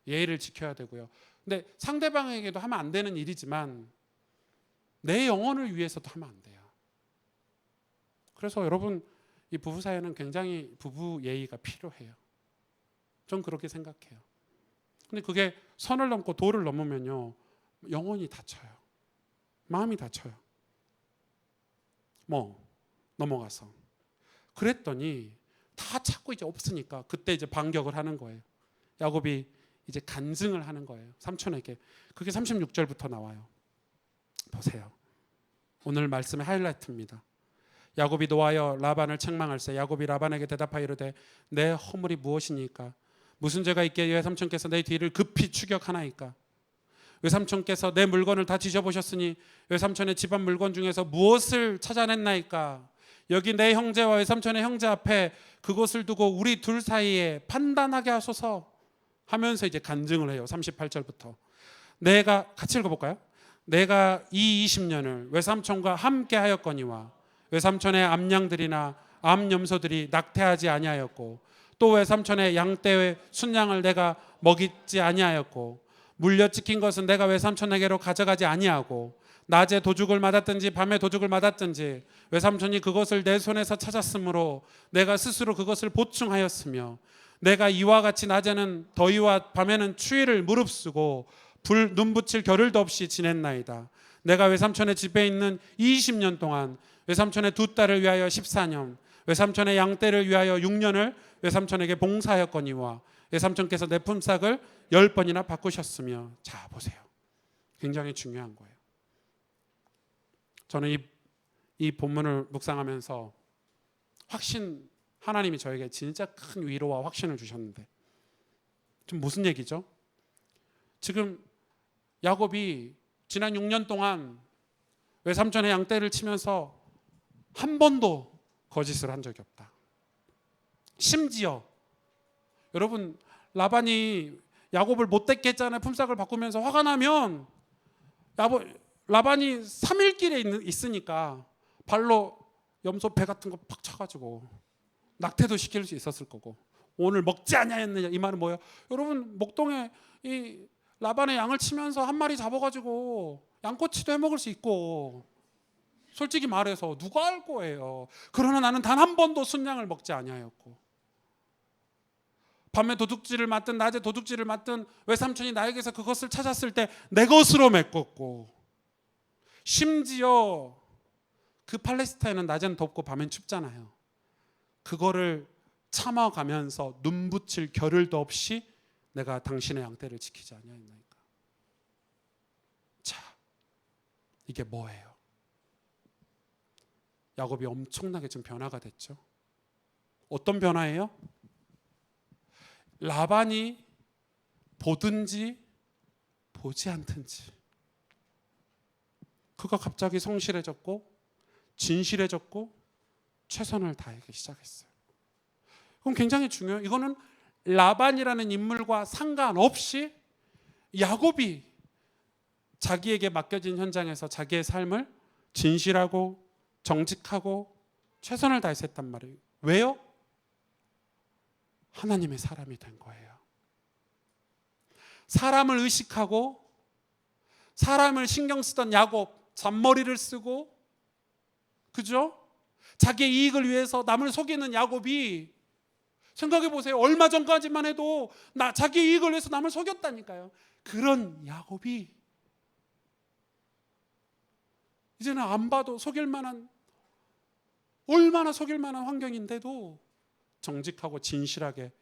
예의를 지켜야 되고요. 근데 상대방에게도 하면 안 되는 일이지만 내 영혼을 위해서도 하면 안 돼요. 그래서 여러분, 이 부부 사이에는 굉장히 부부 예의가 필요해요. 전 그렇게 생각해요. 근데 그게 선을 넘고 도를 넘으면요 영혼이 다쳐요. 마음이 다쳐요. 넘어가서 그랬더니 다 찾고 이제 없으니까 그때 이제 반격을 하는 거예요. 야곱이 이제 간증을 하는 거예요. 삼촌에게. 그게 36절부터 나와요. 보세요. 오늘 말씀의 하이라이트입니다. 야곱이 노하여 라반을 책망할세. 야곱이 라반에게 대답하여 이르되 내 허물이 무엇이니까? 무슨 죄가 있기에 외삼촌께서 내 뒤를 급히 추격하나이까? 외삼촌께서 내 물건을 다 뒤져보셨으니 외삼촌의 집안 물건 중에서 무엇을 찾아냈나이까? 여기 내 형제와 외삼촌의 형제 앞에 그곳을 두고 우리 둘 사이에 판단하게 하소서 하면서 이제 간증을 해요. 38절부터. 내가 같이 읽어볼까요? 내가 이 20년을 외삼촌과 함께 하였거니와 외삼촌의 암양들이나 암염소들이 낙태하지 아니하였고 또 외삼촌의 양떼의 순양을 내가 먹이지 아니하였고 물려 찍힌 것은 내가 외삼촌에게로 가져가지 아니하고 낮에 도둑을 맞았든지 밤에 도둑을 맞았든지 외삼촌이 그것을 내 손에서 찾았으므로 내가 스스로 그것을 보충하였으며 내가 이와 같이 낮에는 더위와 밤에는 추위를 무릅쓰고 눈 붙일 겨를도 없이 지냈나이다. 내가 외삼촌의 집에 있는 20년 동안 외삼촌의 두 딸을 위하여 14년, 외삼촌의 양떼를 위하여 6년을 외삼촌에게 봉사하였거니와 외삼촌께서 내 품삯을 10번이나 바꾸셨으며. 자, 보세요. 굉장히 중요한 거예요. 저는 이 본문을 묵상하면서 하나님이 저에게 진짜 큰 위로와 확신을 주셨는데, 좀 무슨 얘기죠? 지금 야곱이 지난 6년 동안 외삼촌의 양떼를 치면서 한 번도 거짓을 한 적이 없다. 심지어 여러분, 라반이 야곱을 못되게 했잖아요. 품삯을 바꾸면서 화가 나면 라반이 3일 길에 있으니까 발로 염소 배 같은 거 팍 쳐가지고 낙태도 시킬 수 있었을 거고, 오늘 먹지 아니하였느냐, 이 말은 뭐예요? 여러분, 목동에 이 라반의 양을 치면서 한 마리 잡아가지고 양꼬치도 해먹을 수 있고, 솔직히 말해서 누가 알 거예요. 그러나 나는 단 한 번도 순양을 먹지 아니하였고, 밤에 도둑질을 맡든 낮에 도둑질을 맡든 외삼촌이 나에게서 그것을 찾았을 때 내 것으로 메꿨고, 심지어 그 팔레스타인은 낮에는 덥고 밤엔 춥잖아요. 그거를 참아가면서 눈 붙일 겨를도 없이 내가 당신의 양떼를 지키지 아니하였나이까. 자, 이게 뭐예요? 야곱이 엄청나게 좀 변화가 됐죠. 어떤 변화예요? 라반이 보든지 보지 않든지 그가 갑자기 성실해졌고 진실해졌고 최선을 다하기 시작했어요. 그럼 굉장히 중요해요. 이거는 라반이라는 인물과 상관없이 야곱이 자기에게 맡겨진 현장에서 자기의 삶을 진실하고 정직하고 최선을 다해서 했단 말이에요. 왜요? 하나님의 사람이 된 거예요. 사람을 의식하고 사람을 신경 쓰던 야곱, 잔머리를 쓰고, 그죠? 자기의 이익을 위해서 남을 속이는 야곱이, 생각해 보세요. 얼마 전까지만 해도 자기 이익을 위해서 남을 속였다니까요. 그런 야곱이 이제는 안 봐도 속일 만한, 얼마나 속일 만한 환경인데도 정직하고 진실하게,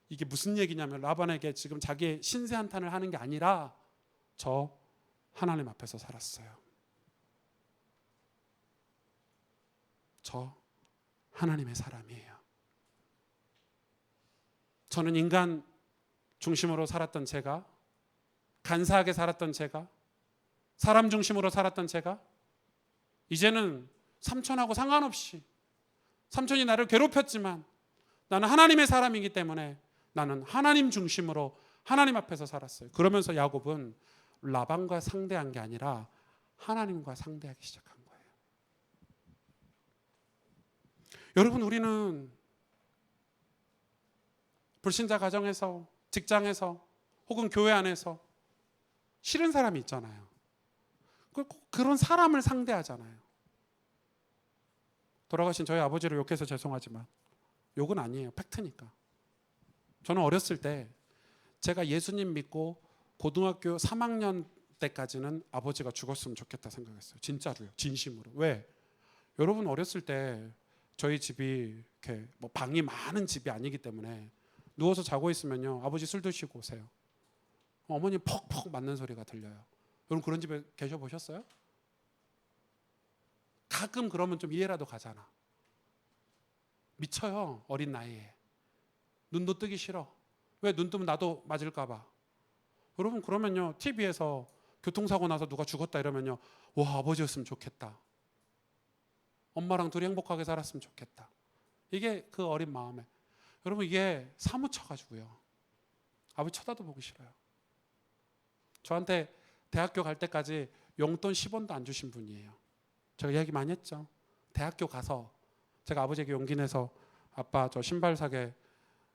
이게 무슨 얘기냐면 라반에게 지금 자기의 신세 한탄을 하는 게 아니라 저 하나님 앞에서 살았어요. 저 하나님의 사람이에요. 저는 인간 중심으로 살았던 제가, 간사하게 살았던 제가, 사람 중심으로 살았던 제가, 이제는 삼촌하고 상관없이, 삼촌이 나를 괴롭혔지만 나는 하나님의 사람이기 때문에 나는 하나님 중심으로 하나님 앞에서 살았어요. 그러면서 야곱은 라반과 상대한 게 아니라 하나님과 상대하기 시작한 거예요. 여러분, 우리는 불신자 가정에서, 직장에서, 혹은 교회 안에서 싫은 사람이 있잖아요. 그런 사람을 상대하잖아요. 돌아가신 저희 아버지를 욕해서 죄송하지만 욕은 아니에요. 팩트니까. 저는 어렸을 때 제가 예수님 믿고 고등학교 3학년 때까지는 아버지가 죽었으면 좋겠다 생각했어요. 진짜로요. 진심으로. 왜? 여러분, 어렸을 때 저희 집이 이렇게 뭐 방이 많은 집이 아니기 때문에 누워서 자고 있으면요, 아버지 술 드시고 오세요. 어머니 퍽퍽 맞는 소리가 들려요. 여러분, 그런 집에 계셔보셨어요? 가끔 그러면 좀 이해라도 가잖아. 미쳐요. 어린 나이에. 눈도 뜨기 싫어. 왜? 눈 뜨면 나도 맞을까 봐. 여러분, 그러면요, TV에서 교통사고 나서 누가 죽었다 이러면요, 와, 아버지였으면 좋겠다. 엄마랑 둘이 행복하게 살았으면 좋겠다. 이게 그 어린 마음에. 여러분, 이게 사무쳐가지고요, 아버지 쳐다도 보기 싫어요. 저한테 대학교 갈 때까지 용돈 10원도 안 주신 분이에요. 제가 이야기 많이 했죠. 대학교 가서 제가 아버지에게 용기 내서 아빠 저 신발 사게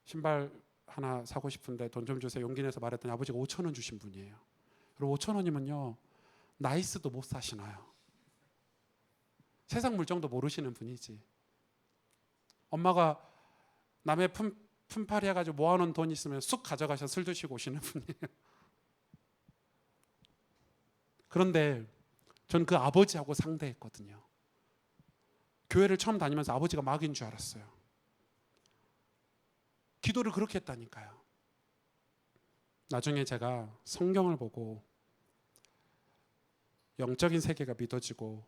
신발 하나 사고 싶은데 돈 좀 주세요. 용기 내서 말했더니 아버지가 5천 원 주신 분이에요. 그리고 5천 원이면요 나이스도 못 사시나요? 세상 물정도 모르시는 분이지. 엄마가 남의 품팔이 해가지고 모아놓은 돈 있으면 쑥 가져가셔서 술 드시고 오시는 분이에요. 그런데 전 그 아버지하고 상대했거든요. 교회를 처음 다니면서 아버지가 마귀인 줄 알았어요. 기도를 그렇게 했다니까요. 나중에 제가 성경을 보고 영적인 세계가 믿어지고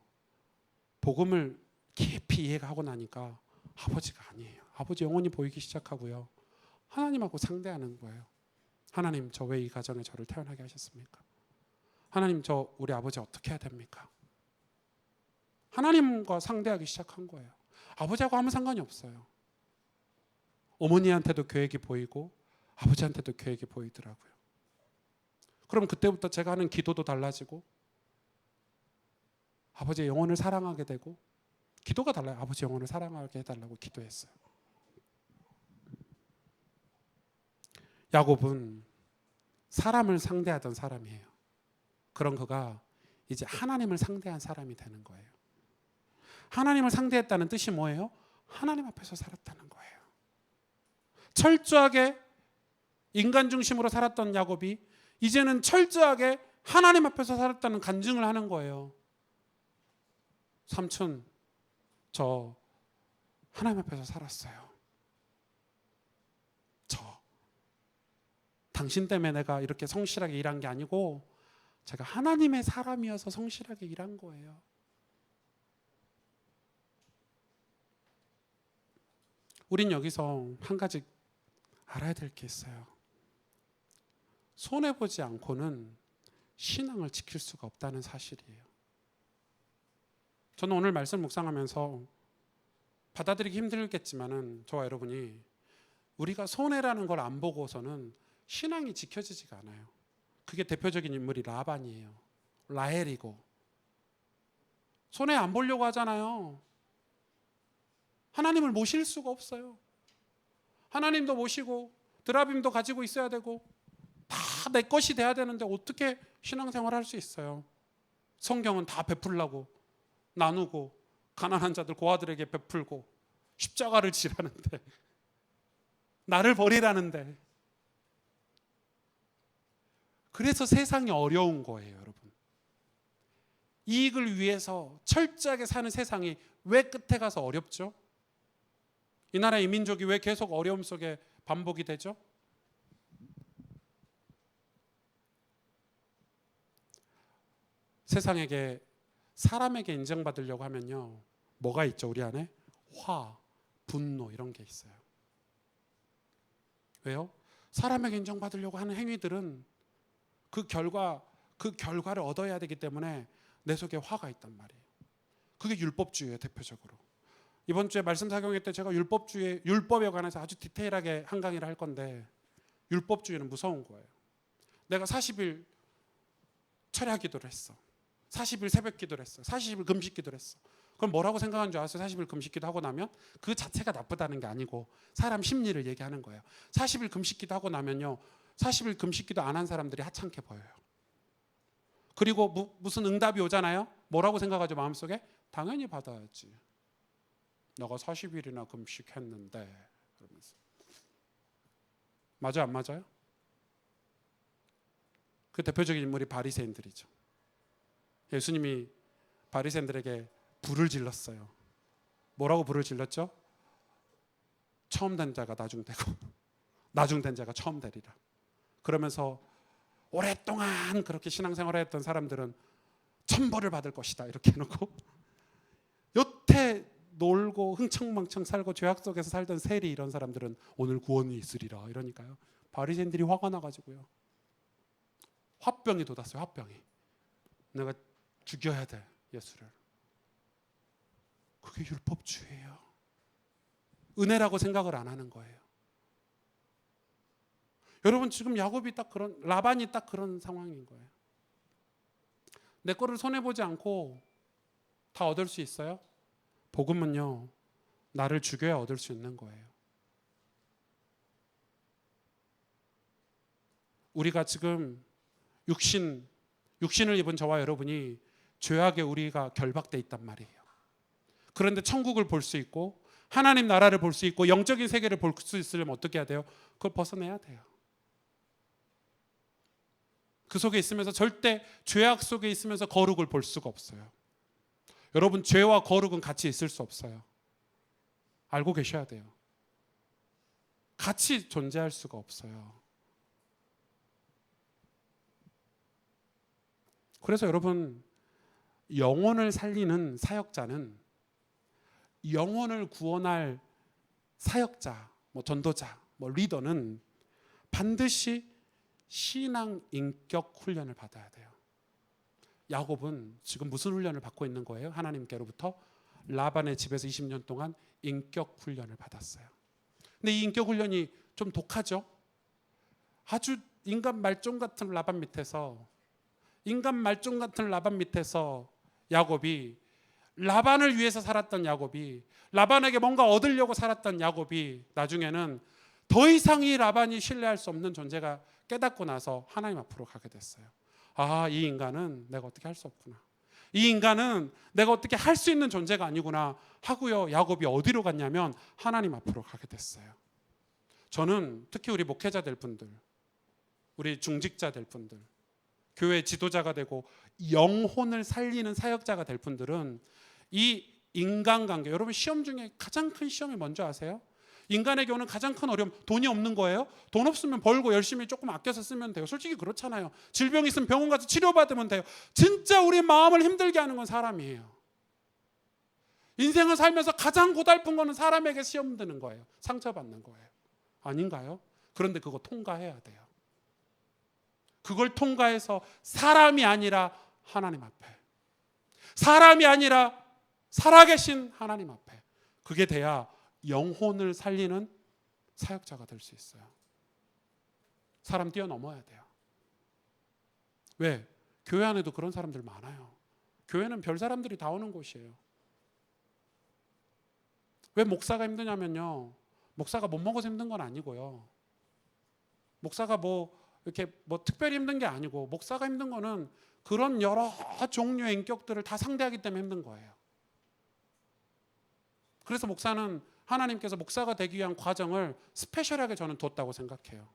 복음을 깊이 이해가 하고 나니까 아버지가 아니에요. 아버지 영혼이 보이기 시작하고요. 하나님하고 상대하는 거예요. 하나님, 저 왜 이 가정에 저를 태어나게 하셨습니까? 하나님, 저 우리 아버지 어떻게 해야 됩니까? 하나님과 상대하기 시작한 거예요. 아버지하고 아무 상관이 없어요. 어머니한테도 계획이 보이고 아버지한테도 계획이 보이더라고요. 그럼 그때부터 제가 하는 기도도 달라지고 아버지의 영혼을 사랑하게 되고 기도가 달라요. 아버지 영혼을 사랑하게 해달라고 기도했어요. 야곱은 사람을 상대하던 사람이에요. 그런 그가 이제 하나님을 상대한 사람이 되는 거예요. 하나님을 상대했다는 뜻이 뭐예요? 하나님 앞에서 살았다는 거예요. 철저하게 인간 중심으로 살았던 야곱이 이제는 철저하게 하나님 앞에서 살았다는 간증을 하는 거예요. 삼촌, 저 하나님 앞에서 살았어요. 저 당신 때문에 내가 이렇게 성실하게 일한 게 아니고 제가 하나님의 사람이어서 성실하게 일한 거예요. 우린 여기서 한 가지 알아야 될 게 있어요. 손해보지 않고는 신앙을 지킬 수가 없다는 사실이에요. 저는 오늘 말씀 묵상하면서 받아들이기 힘들겠지만은 저와 여러분이 우리가 손해라는 걸 안 보고서는 신앙이 지켜지지가 않아요. 그게 대표적인 인물이 라반이에요. 라헬이고 손해 안 보려고 하잖아요. 하나님을 모실 수가 없어요. 하나님도 모시고 드라빔도 가지고 있어야 되고 다 내 것이 돼야 되는데 어떻게 신앙생활 할 수 있어요? 성경은 다 베풀라고 나누고 가난한 자들 고아들에게 베풀고 십자가를 지라는데 나를 버리라는데 그래서 세상이 어려운 거예요, 여러분. 이익을 위해서 철저하게 사는 세상이 왜 끝에 가서 어렵죠? 이 나라 이 민족이 왜 계속 어려움 속에 반복이 되죠? 세상에게 사람에게 인정받으려고 하면요 뭐가 있죠? 우리 안에 화, 분노 이런 게 있어요. 왜요? 사람에게 인정받으려고 하는 행위들은 그 결과를 얻어야 되기 때문에 내 속에 화가 있단 말이에요. 그게 율법주의예요, 대표적으로. 이번 주에 말씀 사경회 때 제가 율법에 관해서 아주 디테일하게 한 강의를 할 건데 율법주의는 무서운 거예요. 내가 40일 철야 기도를 했어. 40일 새벽 기도를 했어. 40일 금식 기도를 했어. 그럼 뭐라고 생각하는 줄 아세요? 40일 금식 기도하고 나면 그 자체가 나쁘다는 게 아니고 사람 심리를 얘기하는 거예요. 40일 금식 기도하고 나면요 40일 금식 기도 안 한 사람들이 하찮게 보여요. 그리고 무슨 응답이 오잖아요. 뭐라고 생각하죠? 마음속에? 당연히 받아야지. 너가 40일이나 금식했는데 그러면서. 맞아요? 안 맞아요? 그 대표적인 인물이 바리새인들이죠. 예수님이 바리새인들에게 불을 질렀어요. 뭐라고 불을 질렀죠? 처음 된 자가 나중 되고 나중 된 자가 처음 되리라. 그러면서 오랫동안 그렇게 신앙생활을 했던 사람들은 천벌을 받을 것이다 이렇게 해놓고 여태 놀고 흥청망청 살고 죄악 속에서 살던 세리 이런 사람들은 오늘 구원이 있으리라 이러니까요. 바리새인들이 화가 나가지고요. 화병이 돋았어요. 화병이. 내가 죽여야 돼 예수를. 그게 율법주의예요. 은혜라고 생각을 안 하는 거예요. 여러분 지금 야곱이 딱 그런 라반이 딱 그런 상황인 거예요. 내 거를 손해 보지 않고 다 얻을 수 있어요? 복음은요 나를 죽여야 얻을 수 있는 거예요. 우리가 지금 육신을 입은 저와 여러분이 죄악에 우리가 결박돼 있단 말이에요. 그런데 천국을 볼 수 있고 하나님 나라를 볼 수 있고 영적인 세계를 볼 수 있으려면 어떻게 해야 돼요? 그걸 벗어내야 돼요. 그 속에 있으면서 절대 죄악 속에 있으면서 거룩을 볼 수가 없어요. 여러분, 죄와 거룩은 같이 있을 수 없어요. 알고 계셔야 돼요. 같이 존재할 수가 없어요. 그래서 여러분, 영혼을 살리는 사역자는, 영혼을 구원할 사역자, 전도자, 리더는 반드시 신앙 인격 훈련을 받아야 돼요. 야곱은 지금 무슨 훈련을 받고 있는 거예요? 하나님께로부터 라반의 집에서 20년 동안 인격 훈련을 받았어요. 근데 이 인격 훈련이 좀 독하죠? 아주 인간 말종 같은 라반 밑에서 야곱이, 라반을 위해서 살았던 야곱이, 라반에게 뭔가 얻으려고 살았던 야곱이 나중에는 더 이상 이 라반이 신뢰할 수 없는 존재가 깨닫고 나서 하나님 앞으로 가게 됐어요. 아, 이 인간은 내가 어떻게 할 수 없구나. 이 인간은 내가 어떻게 할 수 있는 존재가 아니구나 하고요. 야곱이 어디로 갔냐면 하나님 앞으로 가게 됐어요. 저는 특히 우리 목회자 될 분들, 우리 중직자 될 분들, 교회 지도자가 되고 영혼을 살리는 사역자가 될 분들은 이 인간관계, 여러분 시험 중에 가장 큰 시험이 뭔지 아세요? 인간에게 오는 가장 큰 어려움, 돈이 없는 거예요. 돈 없으면 벌고 열심히 조금 아껴서 쓰면 돼요. 솔직히 그렇잖아요. 질병 있으면 병원 가서 치료받으면 돼요. 진짜 우리 마음을 힘들게 하는 건 사람이에요. 인생을 살면서 가장 고달픈 거는 사람에게 시험 드는 거예요. 상처받는 거예요. 아닌가요? 그런데 그거 통과해야 돼요. 그걸 통과해서 사람이 아니라 하나님 앞에, 사람이 아니라 살아계신 하나님 앞에, 그게 돼야 영혼을 살리는 사역자가 될 수 있어요. 사람 뛰어넘어야 돼요. 왜? 교회 안에도 그런 사람들 많아요. 교회는 별 사람들이 다 오는 곳이에요. 왜 목사가 힘드냐면요, 목사가 못 먹어서 힘든 건 아니고요, 목사가 이렇게 특별히 힘든 게 아니고, 목사가 힘든 거는 그런 여러 종류의 인격들을 다 상대하기 때문에 힘든 거예요. 그래서 목사는 하나님께서 목사가 되기 위한 과정을 스페셜하게 저는 뒀다고 생각해요.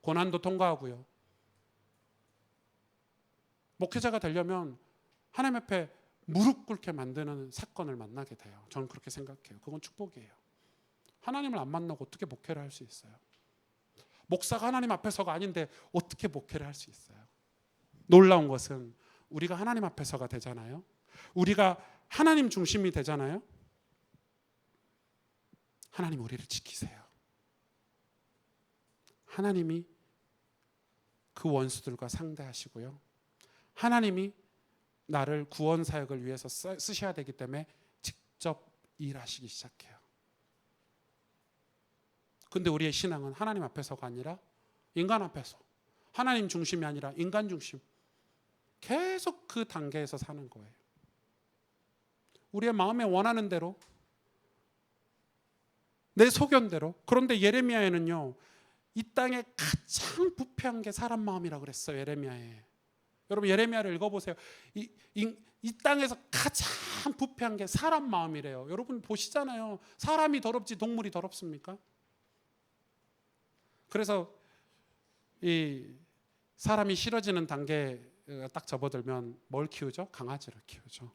고난도 통과하고요. 목회자가 되려면 하나님 앞에 무릎 꿇게 만드는 사건을 만나게 돼요. 저는 그렇게 생각해요. 그건 축복이에요. 하나님을 안 만나고 어떻게 목회를 할 수 있어요? 목사가 하나님 앞에서가 아닌데 어떻게 목회를 할 수 있어요? 놀라운 것은 우리가 하나님 앞에서가 되잖아요. 우리가 하나님 중심이 되잖아요. 하나님 우리를 지키세요. 하나님이 그 원수들과 상대하시고요, 하나님이 나를 구원 사역을 위해서 쓰셔야 되기 때문에 직접 일하시기 시작해요. 근데 우리의 신앙은 하나님 앞에서가 아니라 인간 앞에서, 하나님 중심이 아니라 인간 중심, 계속 그 단계에서 사는 거예요. 우리의 마음에 원하는 대로, 내 소견대로. 그런데 예레미야에는요, 이 땅에 가장 부패한 게 사람 마음이라 그랬어요. 예레미야에. 여러분 예레미야를 읽어보세요. 이 땅에서 가장 부패한 게 사람 마음이래요. 여러분 보시잖아요. 사람이 더럽지 동물이 더럽습니까? 그래서 이 사람이 싫어지는 단계에 딱 접어들면 뭘 키우죠? 강아지를 키우죠.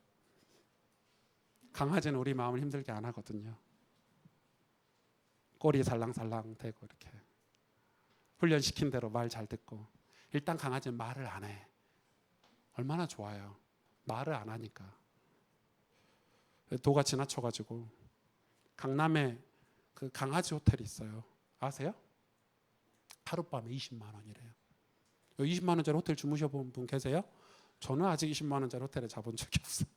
강아지는 우리 마음을 힘들게 안 하거든요. 꼬리 살랑살랑 대고 이렇게 훈련시킨 대로 말 잘 듣고. 일단 강아지는 말을 안 해. 얼마나 좋아요. 말을 안 하니까. 도가 지나쳐가지고 강남에 그 강아지 호텔이 있어요. 아세요? 하룻밤에 20만 원이래요. 20만 원짜리 호텔 주무셔본 분 계세요? 저는 아직 20만 원짜리 호텔에 자본 적이 없어요.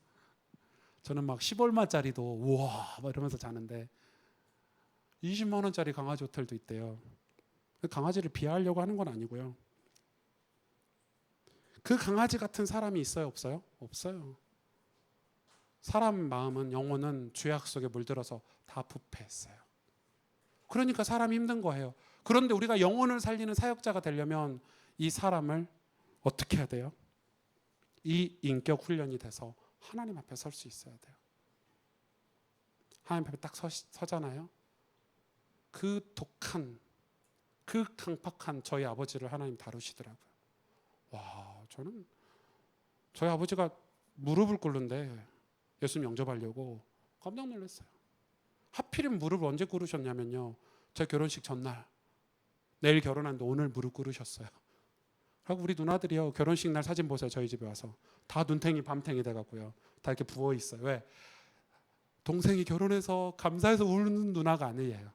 저는 막 10얼마짜리도 우와 막 이러면서 자는데 20만 원짜리 강아지 호텔도 있대요. 강아지를 비하하려고 하는 건 아니고요. 그 강아지 같은 사람이 있어요? 없어요? 없어요. 사람 마음은, 영혼은 죄악 속에 물들어서 다 부패했어요. 그러니까 사람이 힘든 거예요. 그런데 우리가 영혼을 살리는 사역자가 되려면 이 사람을 어떻게 해야 돼요? 이 인격 훈련이 돼서 하나님 앞에 설 수 있어야 돼요. 하나님 앞에 딱 서잖아요. 그 독한, 그 강팍한 저희 아버지를 하나님 다루시더라고요. 와, 저는 저희 아버지가 무릎을 꿇는데 예수님 영접하려고 깜짝 놀랐어요. 하필이면 무릎을 언제 꿇으셨냐면요, 제 결혼식 전날, 내일 결혼하는데 오늘 무릎 꿇으셨어요. 그리고 우리 누나들이요, 결혼식 날 사진 보세요. 저희 집에 와서 다 눈탱이 밤탱이 돼가고요, 다 이렇게 부어 있어요. 왜? 동생이 결혼해서 감사해서 우는 누나가 아니에요.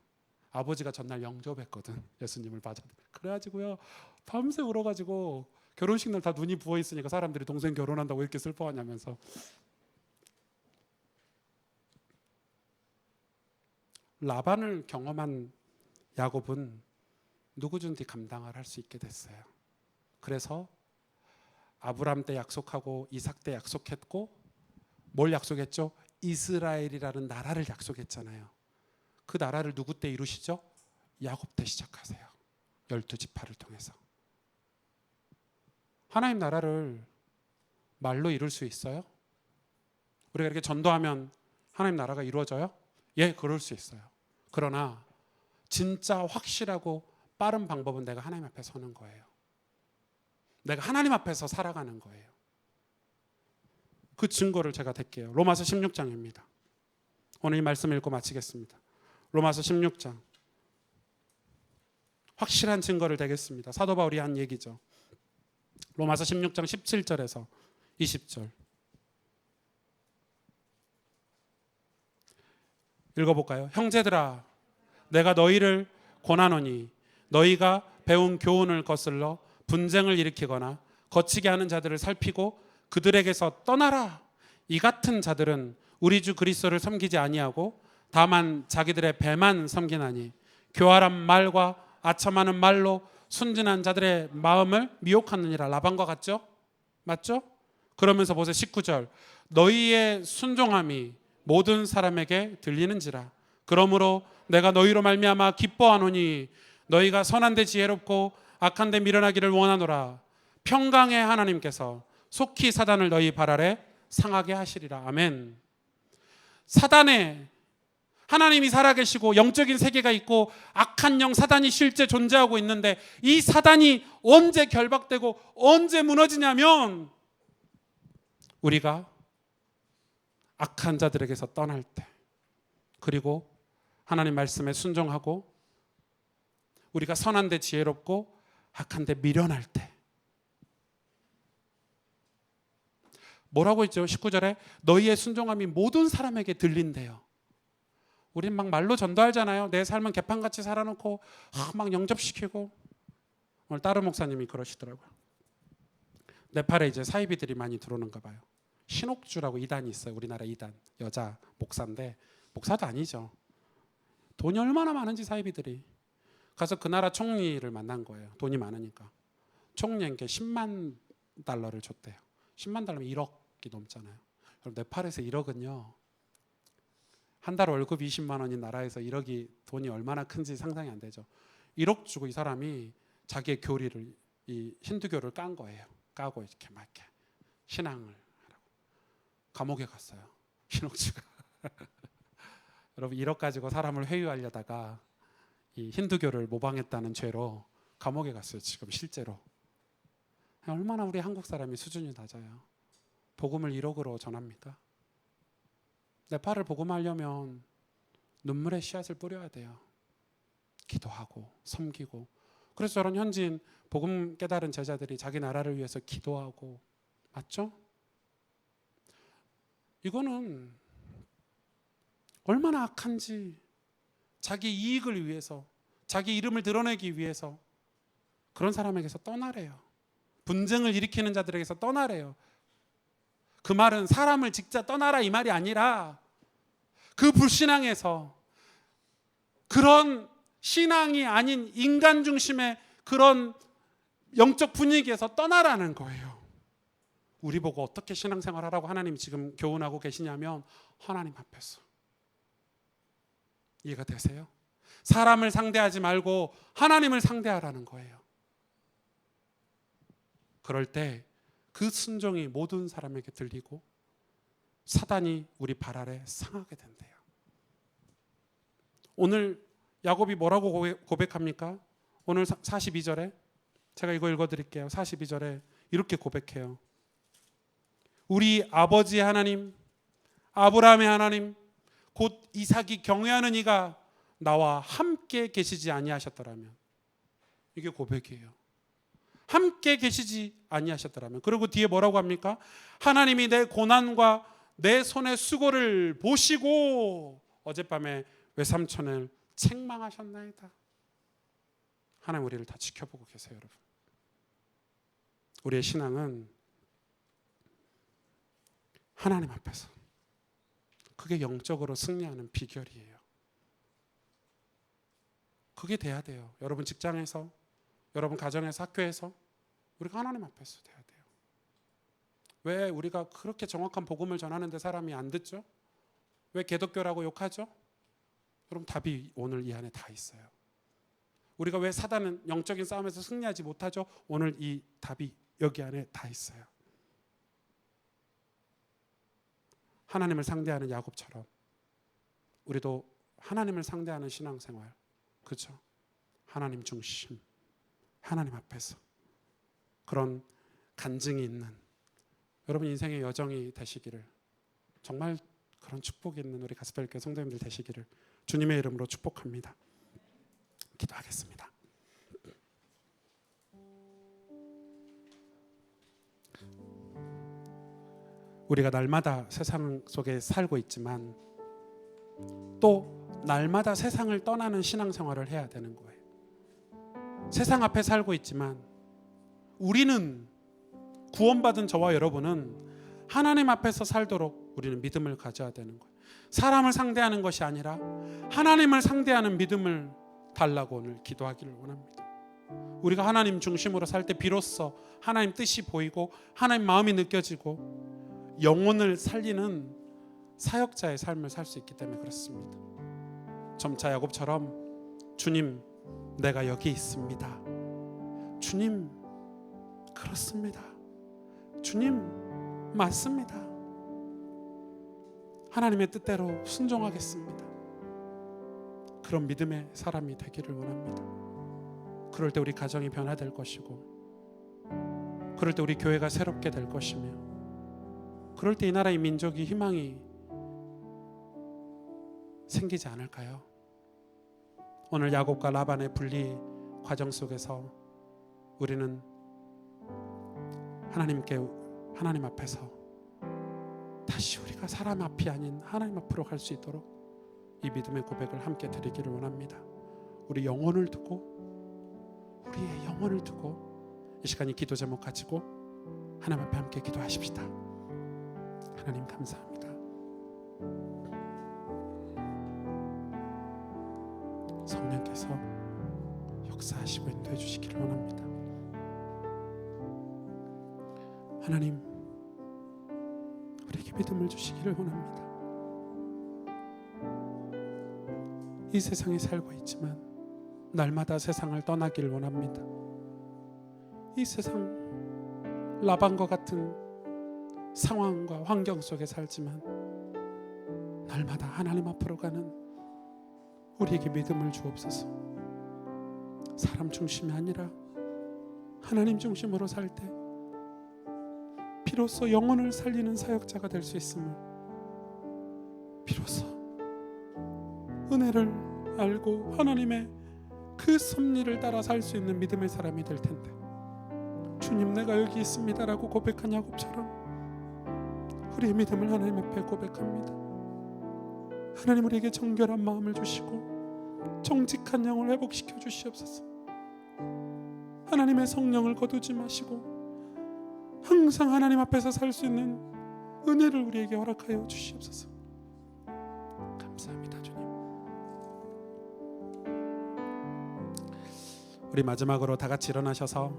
아버지가 전날 영접했거든, 예수님을 맞아. 그래가지고요, 밤새 울어가지고 결혼식 날 다 눈이 부어 있으니까 사람들이 동생 결혼한다고 이렇게 슬퍼하냐면서. 라반을 경험한 야곱은 누구든지 감당을 할 수 있게 됐어요. 그래서 아브람 때 약속하고 이삭 때 약속했고, 뭘 약속했죠? 이스라엘이라는 나라를 약속했잖아요. 그 나라를 누구 때 이루시죠? 야곱 때 시작하세요. 12지파를 통해서. 하나님 나라를 말로 이룰 수 있어요? 우리가 이렇게 전도하면 하나님 나라가 이루어져요? 예, 그럴 수 있어요. 그러나 진짜 확실하고 빠른 방법은 내가 하나님 앞에 서는 거예요. 내가 하나님 앞에서 살아가는 거예요. 그 증거를 제가 댈게요. 로마서 16장입니다. 오늘 이 말씀 읽고 마치겠습니다. 로마서 16장. 확실한 증거를 대겠습니다. 사도 바울이 한 얘기죠. 로마서 16장 17절에서 20절. 읽어볼까요? 형제들아, 내가 너희를 권하노니 너희가 배운 교훈을 거슬러 분쟁을 일으키거나 거치게 하는 자들을 살피고 그들에게서 떠나라. 이 같은 자들은 우리 주 그리스도를 섬기지 아니하고 다만 자기들의 배만 섬기나니 교활한 말과 아첨하는 말로 순진한 자들의 마음을 미혹하느니라. 라반과 같죠? 맞죠? 그러면서 보세요. 19절. 너희의 순종함이 모든 사람에게 들리는지라. 그러므로 내가 너희로 말미암아 기뻐하노니 너희가 선한 데 지혜롭고 악한 데 미련하기를 원하노라. 평강의 하나님께서 속히 사단을 너희 발 아래 상하게 하시리라. 아멘. 사단에 하나님이 살아계시고 영적인 세계가 있고 악한 영 사단이 실제 존재하고 있는데, 이 사단이 언제 결박되고 언제 무너지냐면 우리가 악한 자들에게서 떠날 때, 그리고 하나님 말씀에 순종하고 우리가 선한 데 지혜롭고 악한 데 미련할 때. 뭐라고 했죠? 19절에 너희의 순종함이 모든 사람에게 들린대요. 우린 막 말로 전도하잖아요. 내 삶은 개판같이 살아놓고 막 영접시키고. 오늘 따르 목사님이 그러시더라고요. 네팔에 이제 사이비들이 많이 들어오는가 봐요. 신옥주라고 이단이 있어요. 우리나라 이단, 여자 목사인데, 목사도 아니죠. 돈이 얼마나 많은지 사이비들이. 가서 그 나라 총리를 만난 거예요. 돈이 많으니까. 총리에게 10만 달러를 줬대요. 10만 달러면 1억이 넘잖아요. 그럼 네팔에서 1억은요, 한 달 월급 20만 원인 나라에서 1억이 돈이 얼마나 큰지 상상이 안 되죠. 1억 주고 이 사람이 자기의 교리를, 이 힌두교를 깐 거예요. 까고 이렇게 막 이렇게 신앙을 하라고. 감옥에 갔어요. 신옥주가. 여러분, 1억 가지고 사람을 회유하려다가 이 힌두교를 모방했다는 죄로 감옥에 갔어요. 지금 실제로. 얼마나 우리 한국 사람이 수준이 낮아요. 복음을 1억으로 전합니까? 네팔을 복음하려면 눈물의 씨앗을 뿌려야 돼요. 기도하고 섬기고. 그래서 저런 현지인 복음 깨달은 제자들이 자기 나라를 위해서 기도하고. 맞죠? 이거는 얼마나 악한지. 자기 이익을 위해서, 자기 이름을 드러내기 위해서 그런 사람에게서 떠나래요. 분쟁을 일으키는 자들에게서 떠나래요. 그 말은 사람을 직자 떠나라 이 말이 아니라, 그 불신앙에서, 그런 신앙이 아닌 인간 중심의 그런 영적 분위기에서 떠나라는 거예요. 우리 보고 어떻게 신앙생활하라고 하나님이 지금 교훈하고 계시냐면, 하나님 앞에서. 이해가 되세요? 사람을 상대하지 말고 하나님을 상대하라는 거예요. 그럴 때 그 순종이 모든 사람에게 들리고 사단이 우리 발 아래 상하게 된대요. 오늘 야곱이 뭐라고 고백합니까? 오늘 42절에 제가 이거 읽어드릴게요. 42절에 이렇게 고백해요. 우리 아버지 하나님, 아브라함의 하나님, 곧 이삭이 경외하는 이가 나와 함께 계시지 아니하셨더라면. 이게 고백이에요. 함께 계시지 아니하셨더라면. 그리고 뒤에 뭐라고 합니까? 하나님이 내 고난과 내 손의 수고를 보시고 어젯밤에 외삼촌을 책망하셨나이다. 하나님 우리를 다 지켜보고 계세요, 여러분. 우리의 신앙은 하나님 앞에서, 그게 영적으로 승리하는 비결이에요. 그게 돼야 돼요. 여러분 직장에서, 여러분 가정에서, 학교에서 우리가 하나님 앞에서 돼야 돼요. 왜 우리가 그렇게 정확한 복음을 전하는데 사람이 안 듣죠? 왜 개독교라고 욕하죠? 여러분 답이 오늘 이 안에 다 있어요. 우리가 왜 사단은 영적인 싸움에서 승리하지 못하죠? 오늘 이 답이 여기 안에 다 있어요. 하나님을 상대하는 야곱처럼 우리도 하나님을 상대하는 신앙생활, 그렇죠? 하나님 중심, 하나님 앞에서 그런 간증이 있는 여러분 인생의 여정이 되시기를, 정말 그런 축복이 있는 우리 가스펠교회 성도님들 되시기를 주님의 이름으로 축복합니다. 기도하겠습니다. 우리가 날마다 세상 속에 살고 있지만 또 날마다 세상을 떠나는 신앙생활을 해야 되는 거예요. 세상 앞에 살고 있지만 우리는, 구원받은 저와 여러분은 하나님 앞에서 살도록 우리는 믿음을 가져야 되는 거예요. 사람을 상대하는 것이 아니라 하나님을 상대하는 믿음을 달라고 오늘 기도하기를 원합니다. 우리가 하나님 중심으로 살 때 비로소 하나님 뜻이 보이고 하나님 마음이 느껴지고 영혼을 살리는 사역자의 삶을 살 수 있기 때문에 그렇습니다. 점차 야곱처럼 주님, 내가 여기 있습니다. 주님, 그렇습니다. 주님, 맞습니다. 하나님의 뜻대로 순종하겠습니다. 그런 믿음의 사람이 되기를 원합니다. 그럴 때 우리 가정이 변화될 것이고, 그럴 때 우리 교회가 새롭게 될 것이며, 그럴 때 이 나라의 민족이 희망이 생기지 않을까요? 오늘 야곱과 라반의 분리 과정 속에서 우리는 하나님 앞에서 다시 우리가 사람 앞이 아닌 하나님 앞으로 갈 수 있도록 이 믿음의 고백을 함께 드리기를 원합니다. 우리의 영혼을 두고 이 시간이 기도 제목 가지고 하나님 앞에 함께 기도하십시다. 하나님 감사합니다. 성령께서 역사하시고 인도해 주시기를 원합니다. 하나님, 우리에게 믿음을 주시기를 원합니다. 이 세상에 살고 있지만 날마다 세상을 떠나기를 원합니다. 이 세상 라반과 같은 상황과 환경 속에 살지만 날마다 하나님 앞으로 가는 우리에게 믿음을 주옵소서. 사람 중심이 아니라 하나님 중심으로 살 때 비로소 영혼을 살리는 사역자가 될 수 있음을, 비로소 은혜를 알고 하나님의 그 섭리를 따라 살 수 있는 믿음의 사람이 될 텐데, 주님, 내가 여기 있습니다라고 고백한 야곱처럼 우리의 믿음을 하나님 앞에 고백합니다. 하나님, 우리에게 정결한 마음을 주시고 정직한 영을 회복시켜 주시옵소서. 하나님의 성령을 거두지 마시고 항상 하나님 앞에서 살 수 있는 은혜를 우리에게 허락하여 주시옵소서. 감사합니다, 주님. 우리 마지막으로 다 같이 일어나셔서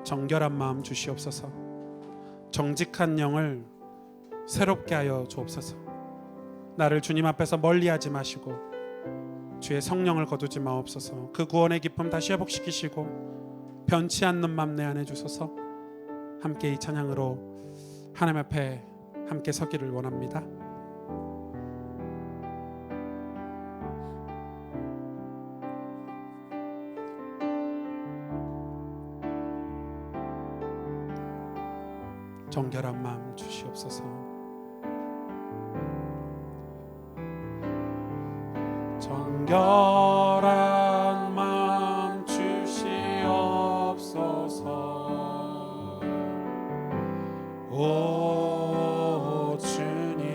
정결한 마음 주시옵소서. 정직한 영을 새롭게 하여 주옵소서. 나를 주님 앞에서 멀리하지 마시고 주의 성령을 거두지 마옵소서. 그 구원의 기쁨 다시 회복시키시고 변치 않는 맘 내 안에 주소서. 함께 이 찬양으로 하나님 앞에 함께 서기를 원합니다. 정결한 마음 주시옵소서. 정결한 마음 주시옵소서. 오 주님,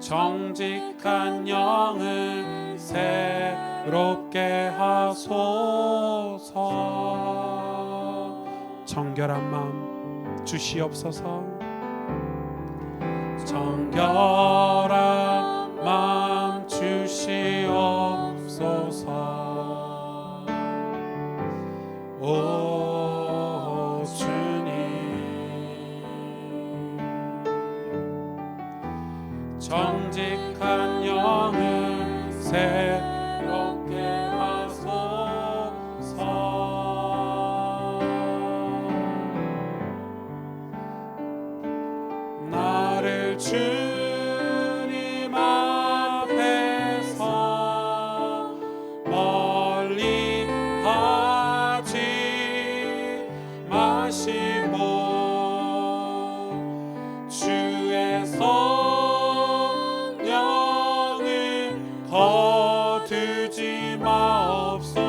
정직한 영을 새롭게 하소서. 정결한 마음 주시옵소서. 정결한 마음 주시옵소서. 오 주님, 정직한 영을 새롭게 하소서. 나를 주님 앞에서 멀리 하지 마시고 주의 성령을 거두지 마옵소서.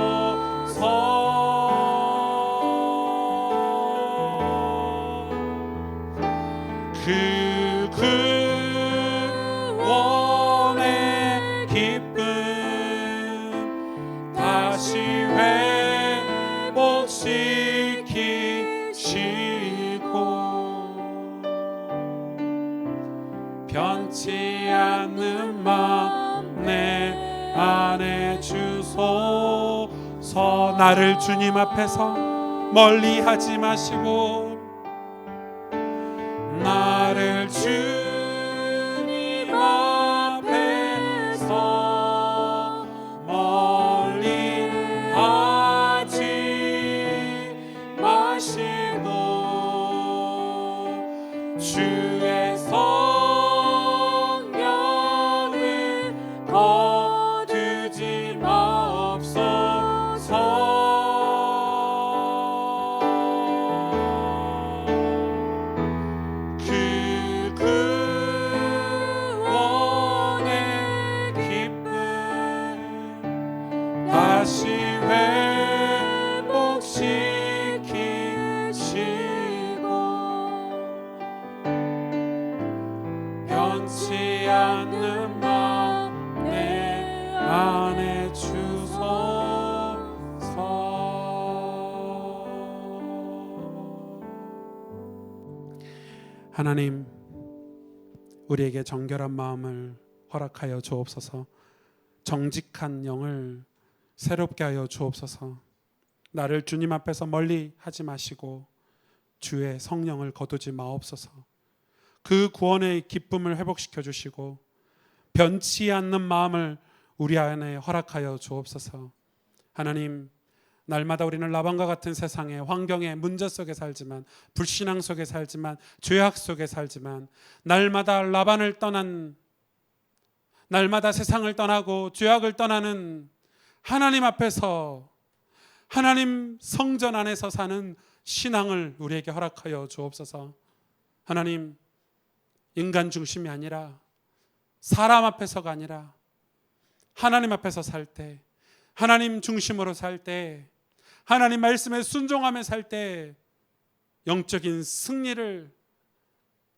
그 구원의 기쁨 다시 회복시키시고 변치 않는 마음 내 안에 주소서. 나를 주님 앞에서 멀리 하지 마시고 나를 주님 앞에서 멀리 하지 마시고 주의 성령을 거두지 마옵소서. 다시 회복시키시고 변치 않는 마음 내 안에 주소서. 하나님, 우리에게 정결한 마음을 허락하여 주옵소서. 정직한 영을 새롭게 하여 주옵소서. 나를 주님 앞에서 멀리 하지 마시고 주의 성령을 거두지 마옵소서. 그 구원의 기쁨을 회복시켜 주시고 변치 않는 마음을 우리 안에 허락하여 주옵소서. 하나님, 날마다 우리는 라반과 같은 세상의 환경의 문제 속에 살지만, 불신앙 속에 살지만, 죄악 속에 살지만, 날마다 라반을 떠난, 날마다 세상을 떠나고 죄악을 떠나는 하나님 앞에서, 하나님 성전 안에서 사는 신앙을 우리에게 허락하여 주옵소서. 하나님, 인간 중심이 아니라 사람 앞에서가 아니라 하나님 앞에서 살 때, 하나님 중심으로 살 때, 하나님 말씀에 순종하며 살 때 영적인 승리를,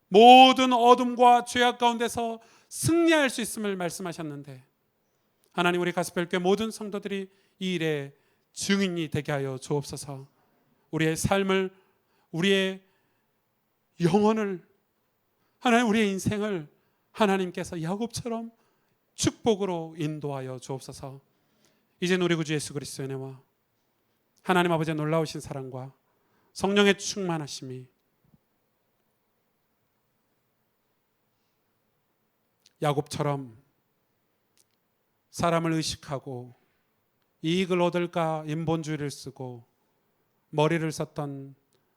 모든 어둠과 죄악 가운데서 승리할 수 있음을 말씀하셨는데, 하나님, 우리 가스펠교회 모든 성도들이 이 일에 증인이 되게 하여 주옵소서. 우리의 삶을, 우리의 영혼을, 하나님, 우리의 인생을 하나님께서 야곱처럼 축복으로 인도하여 주옵소서. 이제는 우리 구주 예수 그리스도의 은혜와 하나님 아버지의 놀라우신 사랑과 성령의 충만하심이 야곱처럼 사람을 의식하고 이익을 얻을까 인본주의를 쓰고 머리를 썼던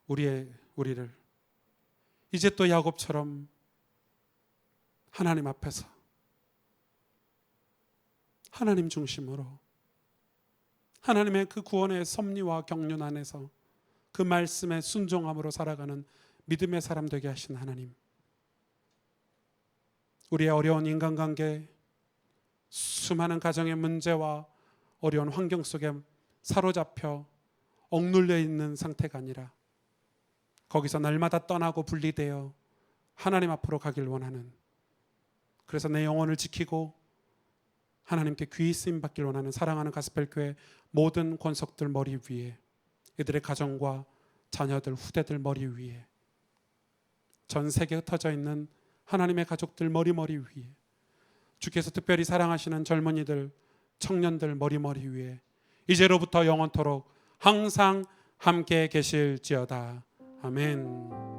우리를 이제 또 야곱처럼 하나님 앞에서 하나님 중심으로 하나님의 그 구원의 섭리와 경륜 안에서 그 말씀에 순종함으로 살아가는 믿음의 사람 되게 하신 하나님, 우리의 어려운 인간관계, 수많은 가정의 문제와 어려운 환경 속에 사로잡혀 억눌려 있는 상태가 아니라 거기서 날마다 떠나고 분리되어 하나님 앞으로 가길 원하는, 그래서 내 영혼을 지키고 하나님께 귀히 쓰임 받길 원하는 사랑하는 가스펠교회 모든 권속들 머리 위에, 이들의 가정과 자녀들, 후대들 머리 위에, 전 세계에 흩어져 있는 하나님의 가족들 머리 위에, 주께서 특별히 사랑하시는 젊은이들, 청년들 머리 위에 이제로부터 영원토록 항상 함께 계실지어다. 아멘.